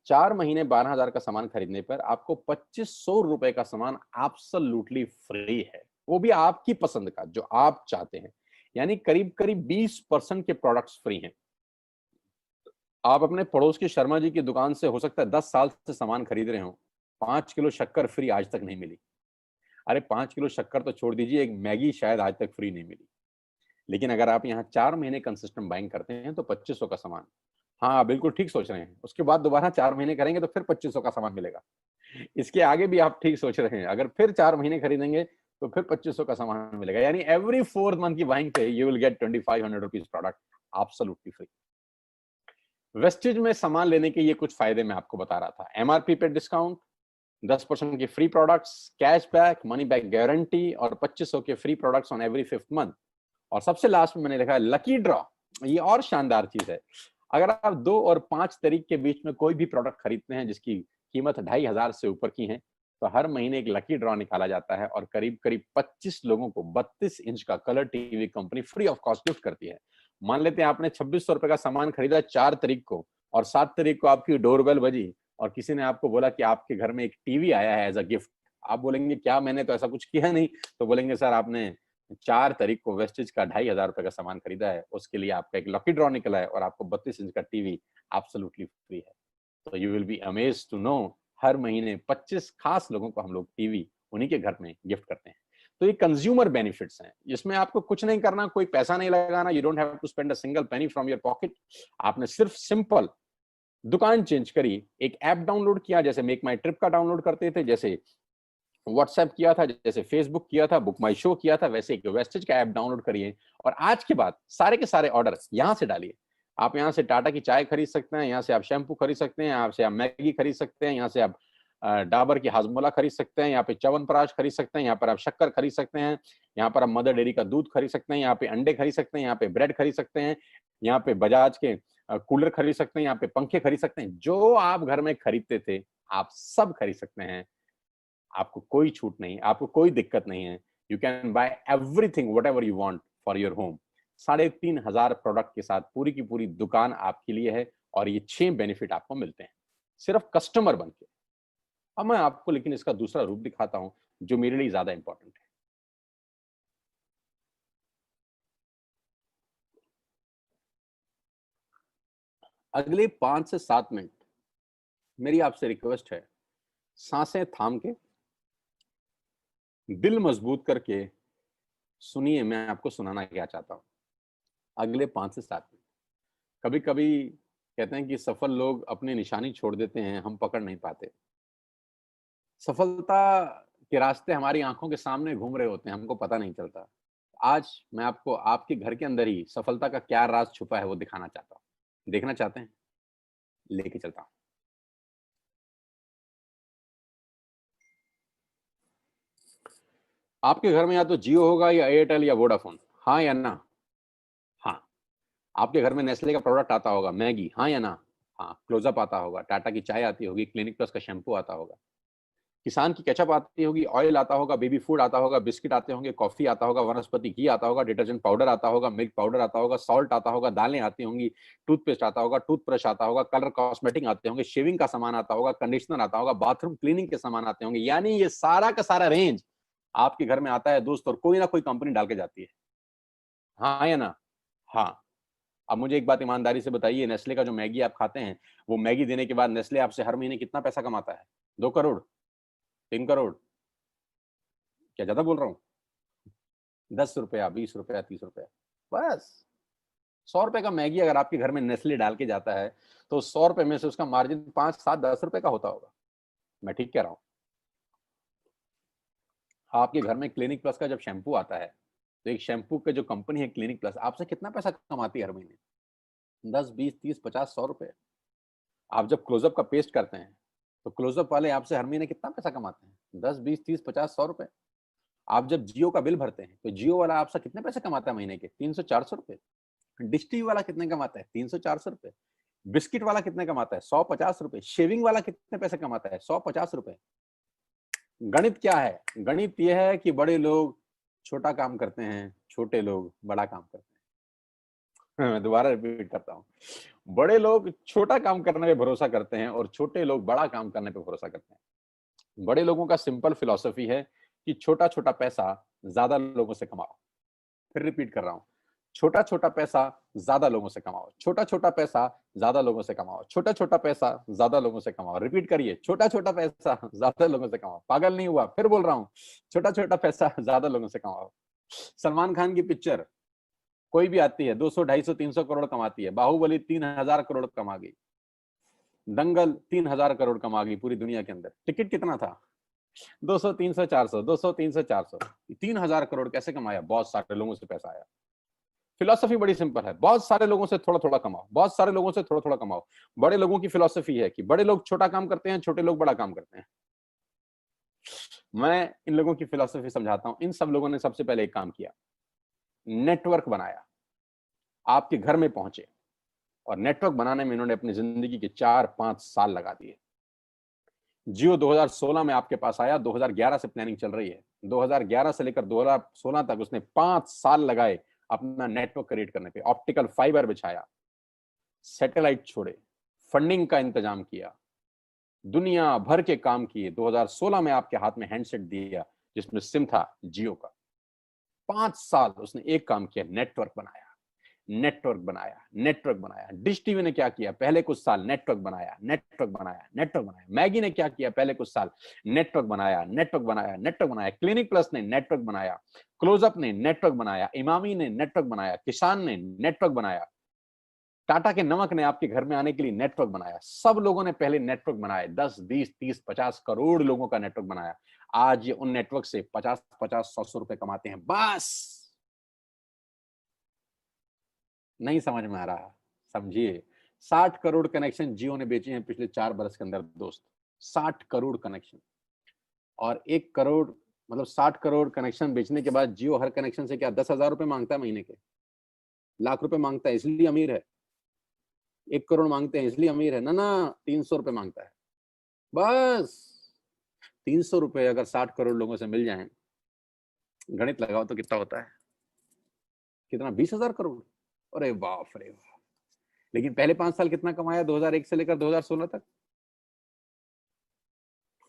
S2: 4 महीने 12,000 का सामान खरीदने पर आपको 2,500 रुपए का सामान एब्सोल्युटली फ्री है, वो भी आपकी पसंद का जो आप चाहते हैं। यानी करीब करीब 20% के प्रोडक्ट्स फ्री हैं। आप अपने पड़ोस के शर्मा जी की दुकान से हो सकता है 10 साल से सामान खरीद रहे हो, 5 किलो शक्कर फ्री आज तक नहीं मिली। अरे 5 किलो शक्कर तो छोड़ दीजिए, एक मैगी शायद आज तक फ्री नहीं मिली। लेकिन अगर आप यहाँ 4 महीने कंसिस्टेंट बाइंग करते हैं तो 2,500 का सामान, हाँ बिल्कुल ठीक सोच रहे हैं, उसके बाद दोबारा 4 महीने करेंगे तो फिर 2,500 का सामान मिलेगा। इसके आगे भी आप ठीक सोच रहे हैं, अगर फिर 4 महीने खरीदेंगे तो फिर 2,500 का सामान मिलेगा। यानी एवरी 4th मंथ की बाइंग पे you will get 2,500 rupees product absolutely free. Wastage में सामान लेने के ये कुछ फायदे मैं आपको बता रहा था। एमआरपी पे डिस्काउंट, 10% के free products, cashback, money back guarantee और 2,500 के free products on every 5th month. और सबसे लास्ट में मैंने लिखा है लकी ड्रॉ। ये और शानदार चीज है, अगर आप 2 और 5 तारीख के बीच में कोई भी प्रोडक्ट खरीदते हैं जिसकी कीमत 2,500 से ऊपर की है तो हर महीने एक लकी ड्रॉ निकाला जाता है और करीब करीब 25 लोगों को 32 इंच का colour TV company free of cost gift करती है। मान लेते हैं आपने 2,600 रुपए का सामान खरीदा 4 तारीख को और 7 तारीख को आपकी डोरबेल बजी और किसी ने आपको बोला कि आपके घर में एक टीवी आया है एज अ गिफ्ट। आप बोलेंगे क्या, मैंने तो ऐसा कुछ किया नहीं। तो बोलेंगे सर आपने 4 तारीख को वेस्टेज का 2,500 रुपए का सामान खरीदा है, उसके लिए आपका एक लकी ड्रॉ निकला है और आपको 32 इंच का टीवी एब्सोल्युटली फ्री है। तो you will be amazed to know हर महीने 25 खास लोगों को हम लोग टीवी उन्हीं के घर में गिफ्ट करते हैं। तो ये कंज्यूमर बेनिफिट्स हैं, इसमें आपको कुछ नहीं करना, कोई पैसा नहीं लगाना, you don't have to spend a single penny from your pocket. आपने सिर्फ सिंपल दुकान चेंज करी, एक ऐप डाउनलोड किया, जैसे मेक माई ट्रिप का डाउनलोड करते थे, जैसे व्हाट्सएप किया था, जैसे फेसबुक किया था, बुक माई शो किया था, वैसे एक वेस्टेज का ऐप डाउनलोड करिए और आज के बाद सारे के सारे ऑर्डर यहां से डालिए। आप यहाँ से टाटा की चाय खरीद सकते हैं, यहाँ से आप शैम्पू खरीद सकते हैं, यहाँ से आप मैगी खरीद सकते हैं, यहाँ से आप डाबर की हाजमोला खरीद सकते हैं, यहाँ पे च्यवनप्राश खरीद सकते हैं, यहाँ पर आप शक्कर खरीद सकते हैं, यहाँ पर आप मदर डेयरी का दूध खरीद सकते हैं, यहाँ पे अंडे खरीद सकते हैं, यहाँ पे ब्रेड खरीद सकते हैं, यहाँ पे बजाज के कूलर खरीद सकते हैं, यहाँ पे पंखे खरीद सकते हैं। जो आप घर में खरीदते थे आप सब खरीद सकते हैं। आपको कोई छूट नहीं, आपको कोई दिक्कत नहीं है। You can buy everything what ever you want for your home. 3,500 product के साथ पूरी की पूरी दुकान आपके लिए है और ये 6 बेनिफिट आपको मिलते हैं सिर्फ कस्टमर बन के। अब मैं आपको लेकिन इसका दूसरा रूप दिखाता हूं जो मेरे लिए ज्यादा इंपॉर्टेंट है। अगले 5 से 7 मिनट मेरी आपसे रिक्वेस्ट है, सांसें थाम के, दिल मजबूत करके सुनिए मैं आपको सुनाना क्या चाहता हूं। अगले 5 से 7 मिनट। कभी कभी कहते हैं कि सफल लोग अपनी निशानी छोड़ देते हैं, हम पकड़ नहीं पाते। सफलता के रास्ते हमारी आंखों के सामने घूम रहे होते हैं, हमको पता नहीं चलता। आज मैं आपको आपके घर के अंदर ही सफलता का क्या राज छुपा है वो दिखाना चाहता हूं। देखना चाहते हैं? लेके चलता हूं। आपके घर में या तो जियो होगा या एयरटेल या वोडाफोन, हाँ या ना? हाँ। आपके घर में नेस्ले का प्रोडक्ट आता होगा, मैगी, हाँ या ना? हाँ। क्लोजअप आता होगा, टाटा की चाय आती होगी, क्लिनिक प्लस का शैम्पू आता होगा, किसान की केचप आती होगी, ऑयल आता होगा, बेबी फूड आता होगा, बिस्किट आते होंगे, कॉफी आता होगा, वनस्पति घी आता होगा, डिटर्जेंट पाउडर आता होगा, मिल्क पाउडर आता होगा, सॉल्ट आता होगा, दालें आती होंगी, टूथपेस्ट आता होगा, टूथब्रश आता होगा, कलर कॉस्मेटिक आते होंगे, शेविंग का सामान आता होगा, कंडीशनर आता होगा, बाथरूम क्लीनिंग के सामान आते होंगे। यानी ये सारा का सारा रेंज आपके घर में आता है दोस्त, और कोई ना कोई कंपनी डाल के जाती है, हाँ या ना? हाँ। अब मुझे एक बात ईमानदारी से बताइए, नेस्ले का जो मैगी आप खाते हैं, वो मैगी देने के बाद नेस्ले आपसे हर महीने कितना पैसा कमाता है? 2 करोड़, 3 करोड़? क्या ज्यादा बोल रहा हूं? 10 रुपया, 20 रुपया, 30 रुपया, बस। 100 रुपए का मैगी अगर आपके घर में नेस्ले डाल के जाता है तो 100 रुपए में से उसका मार्जिन 5, 7, 10 रुपए का होता होगा। मैं ठीक कह रहा हूं? आपके घर में क्लिनिक प्लस का जब शैम्पू आता है तो एक शैम्पू के जो कंपनी है क्लिनिक प्लस आपसे कितना पैसा कमाती है हर महीने? 10, 20, 30, 50, 100 रुपए। आप जब क्लोजअप का पेस्ट करते हैं तो क्लोजअप वाले आपसे हर महीने कितना पैसा कमाते हैं? 10, 20, 30, 50, 100 रुपए। आप जब जियो का बिल भरते हैं तो जियो वाला आपसे कितने पैसे कमाता है महीने के? 300, 400 रुपए। डिश टीवी वाला कितने कमाता है? 300, 400 रुपए। बिस्किट वाला कितने कमाता है? 150 रुपए। शेविंग वाला कितने पैसे कमाता है? 150 रुपए। गणित क्या है? गणित यह है कि बड़े लोग छोटा काम करते हैं, छोटे लोग बड़ा काम करते हैं। मैं दोबारा रिपीट करता हूँ, बड़े लोग छोटा काम करने पे भरोसा करते हैं और छोटे लोग बड़ा काम करने पे भरोसा करते हैं। बड़े लोगों का सिंपल फिलॉसफी है कि छोटा छोटा पैसा ज्यादा लोगों से कमाओ। फिर रिपीट कर रहा हूं, छोटा छोटा पैसा ज्यादा लोगों से कमाओ, छोटा छोटा पैसा ज्यादा लोगों से कमाओ, छोटा छोटा पैसा ज्यादा लोगों से कमाओ। रिपीट करिए, छोटा छोटा पैसा ज्यादा लोगों से कमाओ। पागल नहीं हुआ? फिर बोल रहा हूं, छोटा छोटा पैसा ज्यादा लोगों से कमाओ। सलमान खान की पिक्चर कोई भी आती है 200, 250, 300 करोड़ कमाती है। बाहुबली 3,000 करोड़ कमा गई। दंगल 3,000 करोड़ कमा गई पूरी दुनिया के अंदर। टिकट कितना था? 200, 300, 400, 200, 300, 400, 3,000 करोड़ कैसे कमाया? बहुत सारे लोगों से पैसा आया। फिलॉसफी बड़ी सिंपल है, बहुत सारे लोगों से थोड़ा थोड़ा कमाओ, बहुत सारे लोगों से थोड़ा थोड़ा कमाओ। बड़े लोगों की फिलॉसफी है कि बड़े लोग छोटा काम करते हैं, छोटे लोग बड़ा काम करते हैं। मैं इन लोगों की फिलॉसफी समझाता हूं। इन सब लोगों ने सबसे पहले एक काम किया, नेटवर्क बनाया, आपके घर में पहुंचे, और नेटवर्क बनाने में इन्होंने अपनी जिंदगी के 4-5 साल लगा दिए। जियो 2016 में आपके पास आया, 2011 से प्लानिंग चल रही है। 2011 से लेकर 2016 तक उसने 5 साल लगाए अपना नेटवर्क क्रिएट करने पे। ऑप्टिकल फाइबर बिछाया, सैटेलाइट छोड़े, फंडिंग का इंतजाम किया, दुनिया भर के काम किए। 2016 में आपके हाथ में हैंडसेट दिया जिसमें सिम था जियो का। 5 साल उसने एक काम किया, नेटवर्क बनाया, नेटवर्क बनाया, नेटवर्क बनाया। डिश टीवी ने क्या किया? पहले कुछ साल नेटवर्क बनाया, नेटवर्क बनाया, नेटवर्क बनाया। मैगी ने क्या किया? पहले कुछ साल नेटवर्क बनाया, नेटवर्क बनाया, नेटवर्क बनाया। क्लिनिक प्लस ने नेटवर्क बनाया, क्लोजअप ने नेटवर्क बनाया, इमामी ने नेटवर्क बनाया, किसान ने नेटवर्क बनाया, टाटा के नमक ने आपके घर में आने के लिए नेटवर्क बनाया। सब लोगों ने पहले नेटवर्क बनाए, 10, 20, 30, 50 करोड़ लोगों का नेटवर्क बनाया। आज ये उन नेटवर्क से 50-50, 100 रुपए कमाते हैं। बस नहीं समझ में आ रहा? समझिए, 60 करोड़ कनेक्शन जियो ने बेचे हैं पिछले 4 बरस के अंदर दोस्त। 60 करोड़ कनेक्शन, और 1 करोड़ मतलब 60 करोड़ कनेक्शन बेचने के बाद जियो हर कनेक्शन से क्या 10,000 रुपए मांगता है महीने के, लाख रुपए मांगता है इसलिए अमीर है। 1 करोड़ मांगते हैं इसलिए अमीर है ना, 300 रुपए मांगता है बस। 300 रुपए अगर 60 करोड़ लोगों से मिल जाएं, गणित लगाओ तो कितना होता है, कितना, 20,000 करोड़। अरे बाप रे बाप। लेकिन पहले 5 साल कितना कमाया 2001 से लेकर 2016 तक?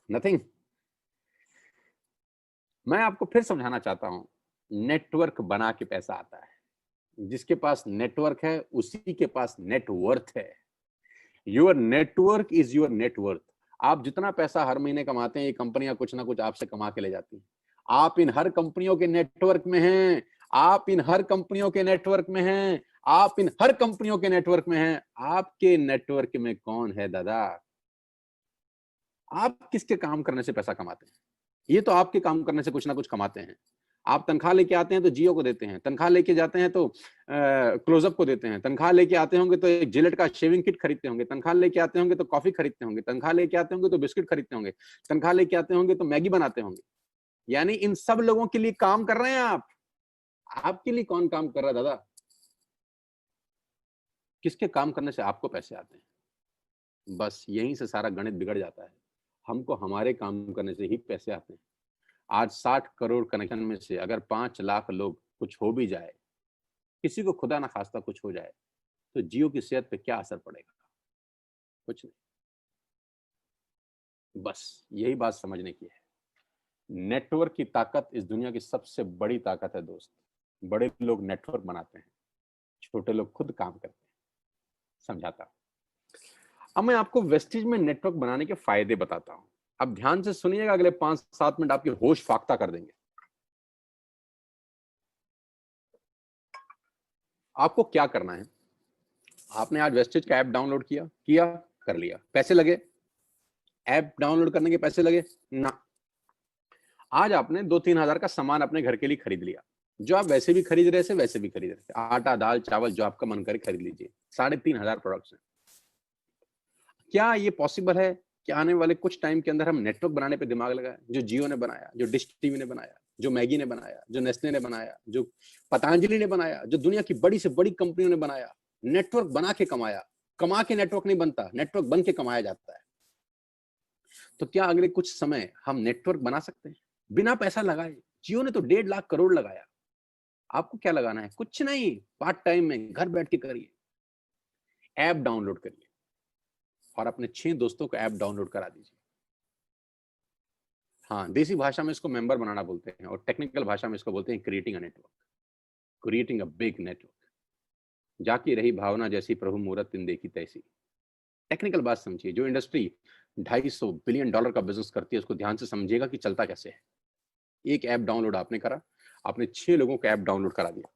S2: नथिंग। मैं आपको फिर समझाना चाहता हूं, नेटवर्क बना के पैसा आता है। जिसके पास नेटवर्क है उसी के पास नेटवर्थ है। Your network is your net worth. आप जितना पैसा हर महीने कमाते हैं, ये कंपनियां कुछ ना कुछ आपसे कमा के ले जाती हैं। आप इन हर कंपनियों के नेटवर्क में हैं, आप इन हर कंपनियों के नेटवर्क में हैं, आप इन हर कंपनियों के नेटवर्क में हैं। आपके नेटवर्क में कौन है दादा? आप किसके काम करने से पैसा कमाते हैं? ये तो आपके काम करने से कुछ ना कुछ कमाते हैं। आप तनख्वाह लेके आते हैं तो जियो को देते हैं, तनख्वाह लेके जाते हैं तो क्लोजअप को देते हैं, तनख्वाह लेके आते होंगे तो एक जिलेट का शेविंग किट खरीदते होंगे, तनख्वाह लेके आते होंगे तो कॉफी खरीदते होंगे, तनख्वाह लेके आते होंगे तो बिस्किट खरीदते होंगे, तनख्वाह लेके आते होंगे तो मैगी बनाते होंगे। यानी इन सब लोगों के लिए काम कर रहे हैं आप। आपके लिए कौन काम कर रहा है दादा? किसके काम करने से आपको पैसे आते हैं? बस यहीं से सारा गणित बिगड़ जाता है। हमको हमारे काम करने से ही पैसे आते हैं। आज 60 करोड़ कनेक्शन में से अगर 5 लाख लोग कुछ हो भी जाए, किसी को खुदा ना खास्ता कुछ हो जाए, तो जियो की सेहत पे क्या असर पड़ेगा? कुछ नहीं। बस यही बात समझने की है। नेटवर्क की ताकत इस दुनिया की सबसे बड़ी ताकत है दोस्त। बड़े लोग नेटवर्क बनाते हैं, छोटे लोग खुद काम करते हैं। समझाता हूं। अब मैं आपको वेस्टेज में नेटवर्क बनाने के फायदे बताता हूं। अब ध्यान से सुनिएगा, अगले 5-7 मिनट आपकी होश फाख्ता कर देंगे। आपको क्या करना है? आपने आज वेस्टेज का ऐप डाउनलोड किया, कर लिया, पैसे लगे? ऐप डाउनलोड करने के पैसे लगे ना। आज आपने 2-3 हजार का सामान अपने घर के लिए खरीद लिया, जो आप वैसे भी खरीद रहे थे वैसे भी खरीद रहे थे। आटा, दाल, चावल, जो आपका मन करे खरीद लीजिए। 3,500 प्रोडक्ट्स हैं। क्या ये पॉसिबल है कि आने वाले कुछ टाइम के अंदर हम नेटवर्क बनाने पे दिमाग लगाएं? जो जियो ने बनाया, जो डिश टीवी ने बनाया, जो मैगी ने बनाया, जो नेस्ले ने बनाया, जो पतंजलि ने बनाया, जो दुनिया की बड़ी से बड़ी कंपनियों ने बनाया, नेटवर्क बना के कमाया। कमा के नेटवर्क नहीं बनता, नेटवर्क बन के कमाया जाता है। तो क्या अगले कुछ समय हम नेटवर्क बना सकते हैं बिना पैसा लगाए? जियो ने तो 1.5 लाख करोड़ लगाया। आपको क्या लगाना है? कुछ नहीं, पार्ट टाइम में घर बैठ के करिए। ऐप डाउनलोड करिए और अपने 6 दोस्तों को ऐप डाउनलोड करा दीजिए। हाँ, देसी भाषा में इसको मेंबर बनाना बोलते हैं और टेक्निकल भाषा में इसको बोलते हैं creating a network, creating a big network. जाकी रही भावना जैसी प्रभु मूरत तिन देखी तैसी। टेक्निकल बात समझिए। जो इंडस्ट्री $250 बिलियन का बिजनेस करती है, उसको ध्यान से समझिएगा कि चलता कैसे है। एक ऐप डाउनलोड आपने करा, आपने 6 लोगों को ऐप डाउनलोड करा दिया,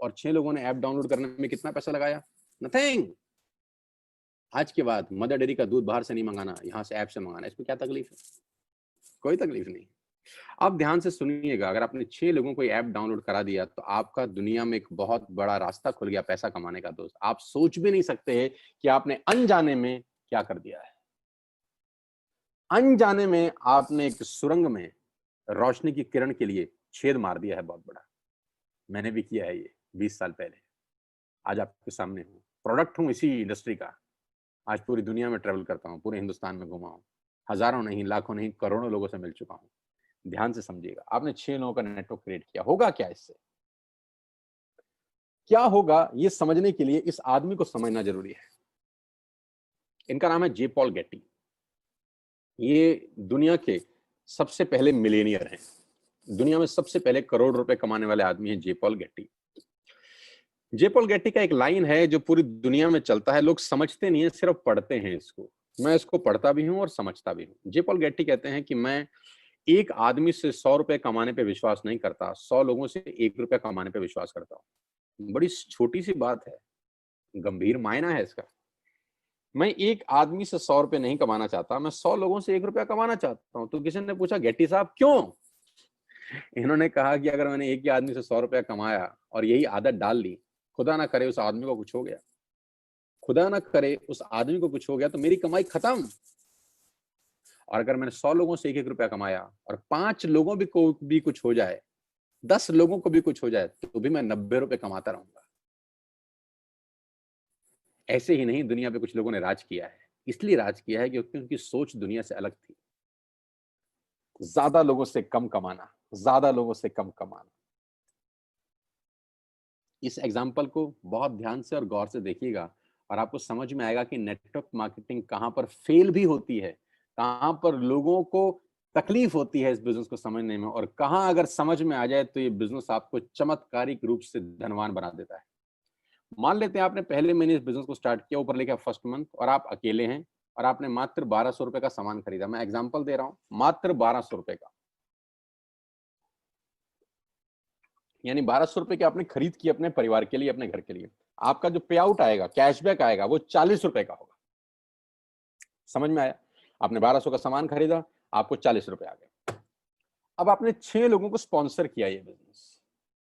S2: और 6 लोगों ने ऐप डाउनलोड करने में कितना पैसा लगाया? नथिंग। आज के बाद मदर डेयरी का दूध बाहर से नहीं मंगाना, यहां से ऐप से मंगाना। इसमें क्या तकलीफ है? कोई तकलीफ नहीं। अब ध्यान से सुनिएगा, अगर आपने 6 लोगों को ऐप डाउनलोड करा दिया तो आपका दुनिया में एक बहुत बड़ा रास्ता खुल गया पैसा कमाने का दोस्त। आप सोच भी नहीं सकते हैं कि आपने अनजाने में क्या कर दिया है। अनजाने में आपने एक सुरंग में रोशनी की किरण के लिए छेद मार दिया है बहुत बड़ा। मैंने भी किया है ये 20 साल पहले। आज आपके सामने हूँ, प्रोडक्ट हूँ इसी इंडस्ट्री का। आज पूरी दुनिया में ट्रेवल करता हूँ, पूरे हिंदुस्तान में घुमा हूँ, हजारों नहीं, लाखों नहीं, करोड़ों लोगों से मिल चुका हूँ। ध्यान से समझिएगा, आपने 6 लोगों का नेटवर्क क्रिएट किया। होगा क्या इससे? क्या होगा ये समझने के लिए इस आदमी को समझना जरूरी है। इनका नाम है जे पॉल गेटी। ये दुनिया के सबसे पहले मिलेनियर हैं। दुनिया में सबसे पहले करोड़ रुपए कमाने वाले आदमी हैं जे पॉल गेटी। जे पॉल गेटी का एक लाइन है जो पूरी दुनिया में चलता है, लोग समझते नहीं है, सिर्फ पढ़ते हैं इसको। मैं इसको पढ़ता भी हूं और समझता भी हूं। जे पॉल गेटी कहते हैं कि मैं एक आदमी से 100 रुपए कमाने पे विश्वास नहीं करता, 100 लोगों से 1 रुपया कमाने पे विश्वास करता हूँ। बड़ी छोटी सी बात है, गंभीर मायना है इसका। मैं एक आदमी से 100 रुपए नहीं कमाना चाहता, मैं 100 लोगों से 1 रुपया कमाना चाहता हूँ। तो किसी ने पूछा, गेटी साहब क्यों? इन्होंने कहा कि अगर मैंने एक ही आदमी से 100 रुपया कमाया और यही आदत डाल ली, खुदा ना करे उस आदमी को कुछ हो गया, खुदा ना करे उस आदमी को कुछ हो गया, तो मेरी कमाई खत्म। और अगर मैंने 100 लोगों से 1-1 रुपया कमाया और 5 लोगों को भी कुछ हो जाए, 10 लोगों को भी कुछ हो जाए, तो भी मैं 90 रुपए कमाता रहूंगा। ऐसे ही नहीं, दुनिया पे कुछ लोगों ने राज किया है। इसलिए राज किया है क्योंकि उनकी सोच दुनिया से अलग थी। ज्यादा लोगों से कम कमाना, ज्यादा लोगों से कम कमाना। इस एग्जाम्पल को बहुत ध्यान से और गौर से देखिएगा और आपको समझ में आएगा कि नेटवर्क मार्केटिंग कहां पर फेल भी होती है, कहां पर लोगों को तकलीफ होती है इस बिजनेस को समझने में, और कहां अगर समझ में आ जाए तो ये बिजनेस आपको चमत्कारिक रूप से धनवान बना देता है। मान लेते हैं आपने पहले महीने इस बिजनेस को स्टार्ट किया, ऊपर लिखा फर्स्ट मंथ, और आप अकेले हैं और आपने मात्र 1200 रुपए का सामान खरीदा। मैं एग्जांपल दे रहा हूं, मात्र 1200 रुपए का, यानी 1200 रुपए की आपने खरीद की अपने परिवार के लिए, अपने घर के लिए। आपका जो पे आउट आएगा, कैशबैक आएगा, वो 40 रुपए का होगा। समझ में आया? आपने 1200 का सामान खरीदा, आपको 40 रुपए आ गए। अब आपने 6 लोगों को स्पॉन्सर किया ये बिजनेस,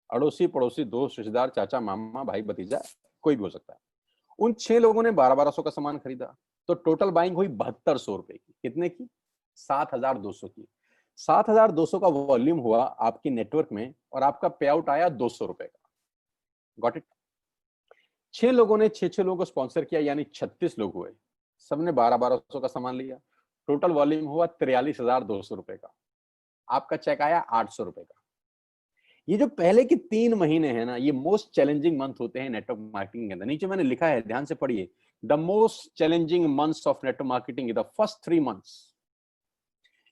S2: अड़ोसी पड़ोसी, दोस्त, रिश्तेदार, चाचा, मामा, भाई, भतीजा, कोई भी हो सकता है। उन 6 लोगों ने 1200 का सामान खरीदा, तो टोटल बाइंग हुई 7200 रुपए की। कितने की? 7200 की। 7200 का वॉल्यूम हुआ आपकी नेटवर्क में और आपका पे आउट आया 200 रुपए का। Got it? 6 लोगों ने 6 लोगों को स्पॉन्सर किया, यानी 36 लोग हुए। सबने 1200 का सामान लिया, टोटल वॉल्यूम हुआ 43,200 रुपए का। आपका चेक आया 800 रुपए का। ये जो पहले के 3 महीने हैं ना, ये मोस्ट चैलेंजिंग मंथ होते हैं नेटवर्क मार्केटिंग के अंदर। नीचे मैंने लिखा है, ध्यान से पढ़िए, the most challenging months of network marketing the first 3 months.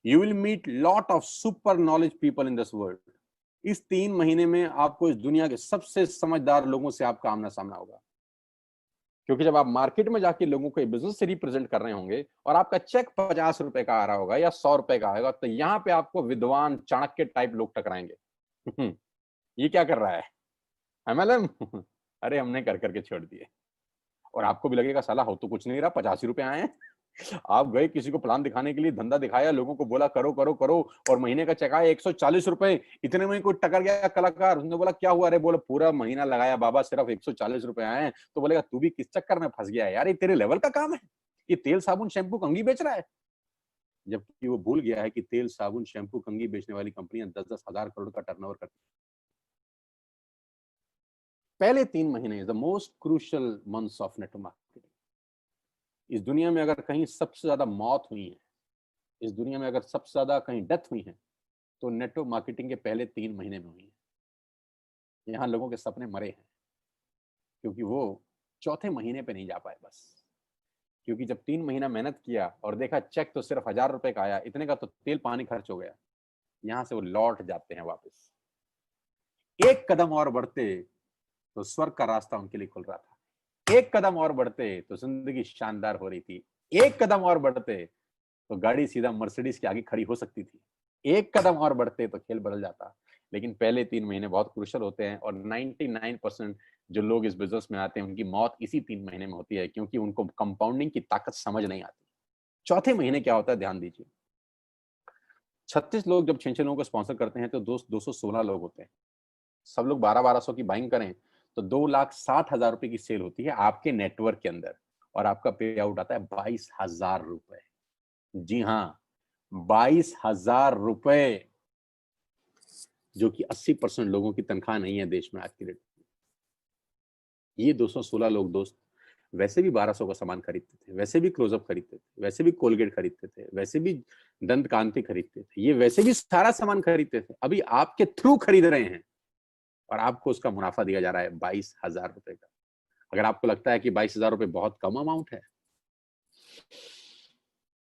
S2: You will meet lot of super knowledge people in this world. इस 3 महीने में आपको इस दुनिया के सबसे समझदार लोगों से आपका आमना सामना होगा, क्योंकि जब आप मार्केट में जाके लोगों को बिजनेस से रिप्रेजेंट कर रहे होंगे और आपका चेक 50 रुपए का आ रहा होगा या 100 रुपए का आएगा, तो यहाँ पे आपको विद्वान चाणक्य टाइप लोग टकराएंगे। ये क्या कर रहा है MLM? अरे हमने कर करके छोड़ दिए। और आपको भी लगेगा साला हो तो कुछ नहीं रहा, 85 रुपए आए हैं। आप गए किसी को प्लान दिखाने के लिए, धंधा दिखाया, लोगों को बोला करो करो करो, और महीने का चेक आया 140 रुपए। इतने में कोई टकर गया कलाकार, उसने बोला क्या हुआ? अरे बोला पूरा महीना लगाया बाबा, सिर्फ 140 रुपए आए हैं। तो बोलेगा तू भी किस चक्कर में फंस गया है यार, ये तेरे लेवल का काम है, ये तेल साबुन शैम्पू कंघी बेच रहा है। जबकि वो भूल गया है कि तेल साबुन शैम्पू कंघी बेचने वाली कंपनियां 10-10 हजार करोड़ का टर्नओवर करती हैं। पहले 3 महीने the most crucial months of network marketing. इस दुनिया में अगर कहीं सबसे ज्यादा मौत हुई है, इस दुनिया में अगर सबसे ज्यादा कहीं डेथ हुई है, तो नेटवर्क मार्केटिंग के पहले 3 महीने में हुई है। यहाँ लोगों के सपने मरे हैं क्योंकि वो चौथे महीने पे नहीं जा पाए बस। क्योंकि जब 3 महीना मेहनत किया और देखा चेक तो सिर्फ 1000 रुपए का आया, इतने का तो तेल पानी खर्च हो गया, यहाँ से वो लौट जाते हैं वापस। एक कदम और बढ़ते तो स्वर्ग का रास्ता उनके लिए खुल रहा था। एक कदम और बढ़ते तो जिंदगी शानदार हो रही थी। एक कदम और बढ़ते तो गाड़ी सीधा मर्सिडीज के आगे खड़ी हो सकती थी। एक कदम और बढ़ते तो खेल बदल जाता। लेकिन पहले 3 महीने बहुत क्रूशियल होते हैं और 99% जो लोग इस बिजनेस में आते हैं उनकी मौत इसी 3 महीने में होती है, क्योंकि उनको कंपाउंडिंग की ताकत समझ नहीं आती। चौथे महीने क्या होता है, ध्यान दीजिए। 36 लोग जब 6 लोगों को स्पॉन्सर करते हैं तो 216 लोग होते हैं। सब लोग 1200 की बाइंग करें तो 2,60,000 रुपए की सेल होती है आपके नेटवर्क के अंदर, और आपका पे आउट आता है 22,000 रुपए। जी हाँ, 22,000 रुपए, जो कि 80% लोगों की तनख्वाह नहीं है देश में आज की डेट में। ये 216 लोग दोस्त वैसे भी 1200 का सामान खरीदते थे, वैसे भी क्लोजअप खरीदते थे, वैसे भी कोलगेट खरीदते थे, वैसे भी दंत कांति खरीदते थे, ये वैसे भी सारा सामान खरीदते थे, अभी आपके थ्रू खरीद रहे हैं और आपको उसका मुनाफा दिया जा रहा है 22,000 रुपए का। अगर आपको लगता है कि 22,000 रुपए बहुत कम अमाउंट है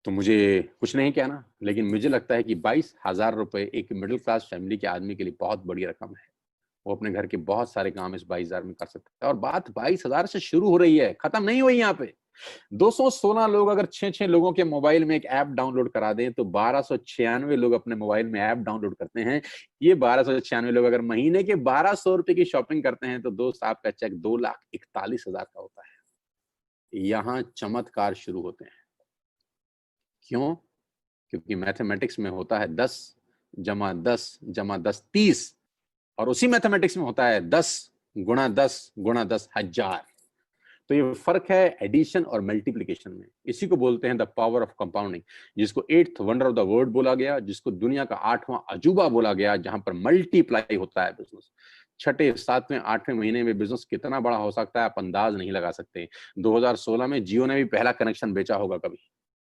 S2: तो मुझे कुछ नहीं कहना, लेकिन मुझे लगता है कि 22,000 रुपए एक मिडिल क्लास फैमिली के आदमी के लिए बहुत बड़ी रकम है। वो अपने घर के बहुत सारे काम इस 22,000 में कर सकता है, और बात 22,000 से शुरू हो रही है, खत्म नहीं हुई यहाँ पे। 216 लोग अगर 6 लोगों के मोबाइल में एक ऐप डाउनलोड करा दें तो 1296 लोग अपने मोबाइल में ऐप डाउनलोड करते हैं। ये 1296 लोग अगर महीने के 1200 रुपए की शॉपिंग करते हैं तो दोस्त आपका चेक 2,41,000 का होता है। यहाँ चमत्कार शुरू होते हैं। क्यों? क्योंकि मैथमेटिक्स में होता है 10 + 10 + 10 30, और उसी मैथमेटिक्स में होता है 10 × 10 × 10 1000। तो ये फर्क है एडिशन और मल्टीप्लिकेशन में। इसी को बोलते हैं द पावर ऑफ कंपाउंडिंग, जिसको 8th wonder of the world बोला गया, जिसको दुनिया का 8वां अजूबा बोला गया, जहां पर मल्टीप्लाई होता है बिजनेस। छठे, 7वें, 8वें महीने में बिजनेस कितना बड़ा हो सकता है आप अंदाज नहीं लगा सकते। 2016 में जियो ने भी पहला कनेक्शन बेचा होगा कभी।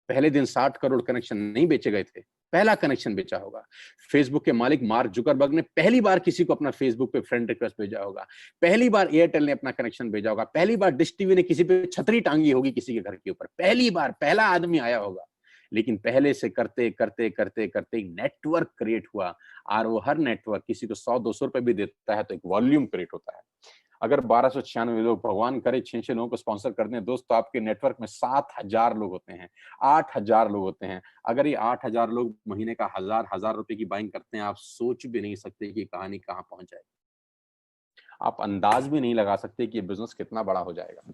S2: पहले दिन 60 करोड़ कनेक्शन नहीं बेचे गए थे, पहला कनेक्शन बेचा होगा। फेसबुक के मालिक मार्क जुकरबर्ग ने पहली बार किसी को अपना फेसबुक पे फ्रेंड रिक्वेस्ट भेजा होगा। पहली बार एयरटेल ने अपना कनेक्शन भेजा होगा। पहली बार डिश टीवी ने किसी पे छतरी टांगी होगी किसी के घर के ऊपर। पहली बार पहला आदमी आया होगा। लेकिन पहले से करते करते करते करते एक नेटवर्क क्रिएट हुआ, और वो हर नेटवर्क किसी को 100-200 रुपए भी देता है तो एक वॉल्यूम क्रिएट होता है। अगर 1296 लोग, भगवान करे 6 लोगों को स्पॉन्सर कर दें दोस्त, तो आपके नेटवर्क में 7000 लोग होते हैं, 8000 लोग होते हैं। अगर ये 8000 लोग महीने का 1000 रुपए की बाइंग करते हैं, आप सोच भी नहीं सकते कि कहानी कहां पहुंच जाएगी। आप अंदाज भी नहीं लगा सकते कि ये बिजनेस कितना बड़ा हो जाएगा।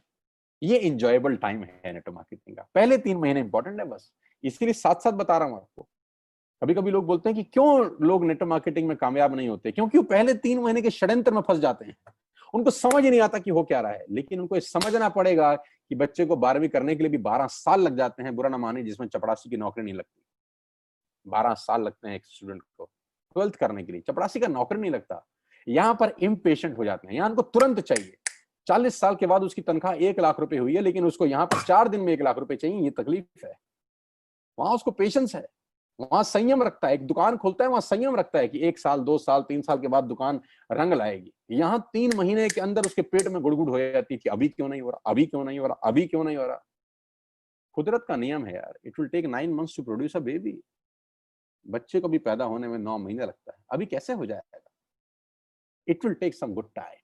S2: ये इंजॉयबल टाइम है नेटवर्क मार्केटिंग का। पहले 3 महीने इंपॉर्टेंट है बस, इसीलिए साथ साथ बता रहा हूं आपको। कभी कभी लोग बोलते हैं कि क्यों लोग नेटवर्क मार्केटिंग में कामयाब नहीं होते, क्योंकि वो पहले 3 महीने के षड्यंत्र में फंस जाते हैं। उनको समझ ही नहीं आता कि हो क्या रहा है। लेकिन उनको ये समझना पड़ेगा कि बच्चे को 12वीं करने के लिए भी 12 साल लग जाते हैं, बुरा ना माने, जिसमें चपरासी की नौकरी नहीं लगती। 12 साल लगते हैं एक स्टूडेंट को 12th करने के लिए, चपरासी का नौकरी नहीं लगता। यहां पर इम्पेशेंट हो जाते हैं, यहां उनको तुरंत चाहिए। 40 साल के बाद उसकी तनख्वाह 1 लाख रुपए हुई है, लेकिन उसको यहां पर 4 दिन में 1 लाख रुपए चाहिए। ये तकलीफ है। वहां उसको पेशेंस है, वहां संयम रखता है। एक दुकान खोलता है, वहां संयम रखता है कि 1 साल 2 साल 3 साल के बाद दुकान रंग लाएगी। यहां 3 महीने के अंदर उसके पेट में गुड़गुड़ हो जाती है कि अभी क्यों नहीं हो रहा, अभी क्यों नहीं हो रहा, अभी क्यों नहीं हो रहा। कुदरत का नियम है यार, it will take 9 months to produce a baby. बच्चे को भी पैदा होने में 9 महीने लगता है, अभी कैसे हो जाएगा। It will take some good time.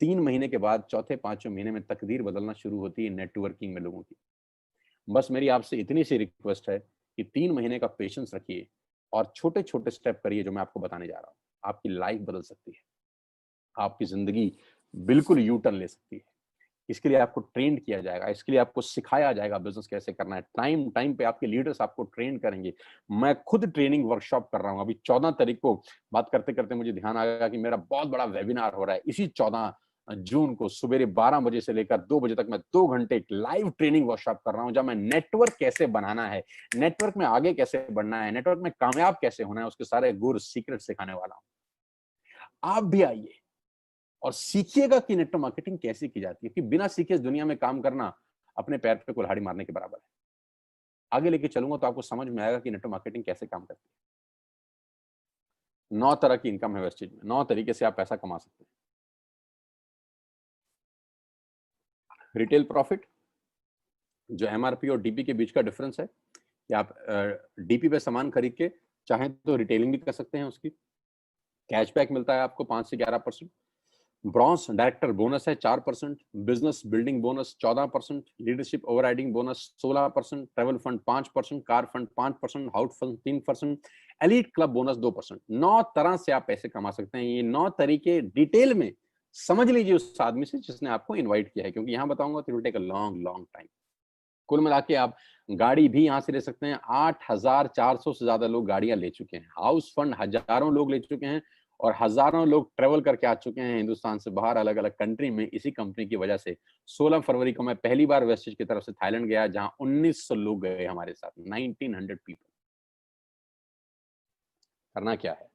S2: 3 महीने के बाद चौथे 5वें महीने में तकदीर बदलना शुरू होती है नेटवर्किंग में लोगों की। बस मेरी आपसे इतनी सी रिक्वेस्ट है कि 3 महीने का पेशेंस रखिए और छोटे छोटे स्टेप करिए, जो मैं आपको बताने जा रहा हूं। आपकी लाइफ बदल सकती है, आपकी जिंदगी बिल्कुल यू टर्न ले सकती है। इसके लिए आपको ट्रेन किया जाएगा, इसके लिए आपको सिखाया जाएगा बिजनेस कैसे करना है। टाइम टाइम पे आपके लीडर्स आपको ट्रेन करेंगे। मैं खुद ट्रेनिंग वर्कशॉप कर रहा हूं। अभी 14 तारीख को बात करते करते मुझे ध्यान आया कि मेरा बहुत बड़ा वेबिनार हो रहा है। इसी 14 जून को सुबह 12 बजे से लेकर 2 बजे तक मैं 2 घंटे एक लाइव ट्रेनिंग वर्कशॉप कर रहा हूं, जहां मैं नेटवर्क कैसे बनाना है, नेटवर्क में आगे कैसे बढ़ना है, नेटवर्क में कामयाब कैसे होना है, उसके सारे गुर सीक्रेट सिखाने वाला हूं। आप भी आइए और सीखिएगा कि नेटवर्क मार्केटिंग कैसे की जाती है, कि बिना सीखे इस दुनिया में काम करना अपने पैर पे कुल्हाड़ी मारने के बराबर है। आगे लेके चलूंगा तो आपको समझ में आएगा कि नेटवर्क मार्केटिंग कैसे काम करती है। 9 तरह की इनकम है वेस्टेज में, 9 तरीके से आप पैसा कमा सकते हैं। रिटेल प्रॉफिट, जो एमआरपी और डीपी के बीच का डिफरेंस है, कि आप डीपी पे सामान खरीद के चाहें तो रिटेलिंग भी कर सकते हैं। उसकी कैशबैक मिलता है आपको 5 से 11%। ब्रॉन्ज डायरेक्टर बोनस है 4%, business building bonus 14%, leadership overriding bonus 16%, travel fund 5%, car fund 5%, house fund 3%, elite club bonus 2%। 9 तरह से आप पैसे कमा सकते हैं। ये 9 तरीके डिटेल में समझ लीजिए उस आदमी से जिसने आपको इन्वाइट किया है, क्योंकि यहां बताऊंगा तो it will take a long long time. कुल मिला के आप गाड़ी भी यहां से ले सकते हैं। 8400 से ज्यादा लोग गाड़ियां ले चुके हैं। हाउस फंड हजारों लोग ले चुके हैं, और हजारों लोग ट्रेवल करके आ चुके हैं हिंदुस्तान से बाहर अलग अलग कंट्री में इसी कंपनी की वजह से। 16 फरवरी को मैं पहली बार वेस्टेज की तरफ से थाईलैंड गया, जहां 1900 लोग गए हमारे साथ, 1900 पीपल। करना क्या है,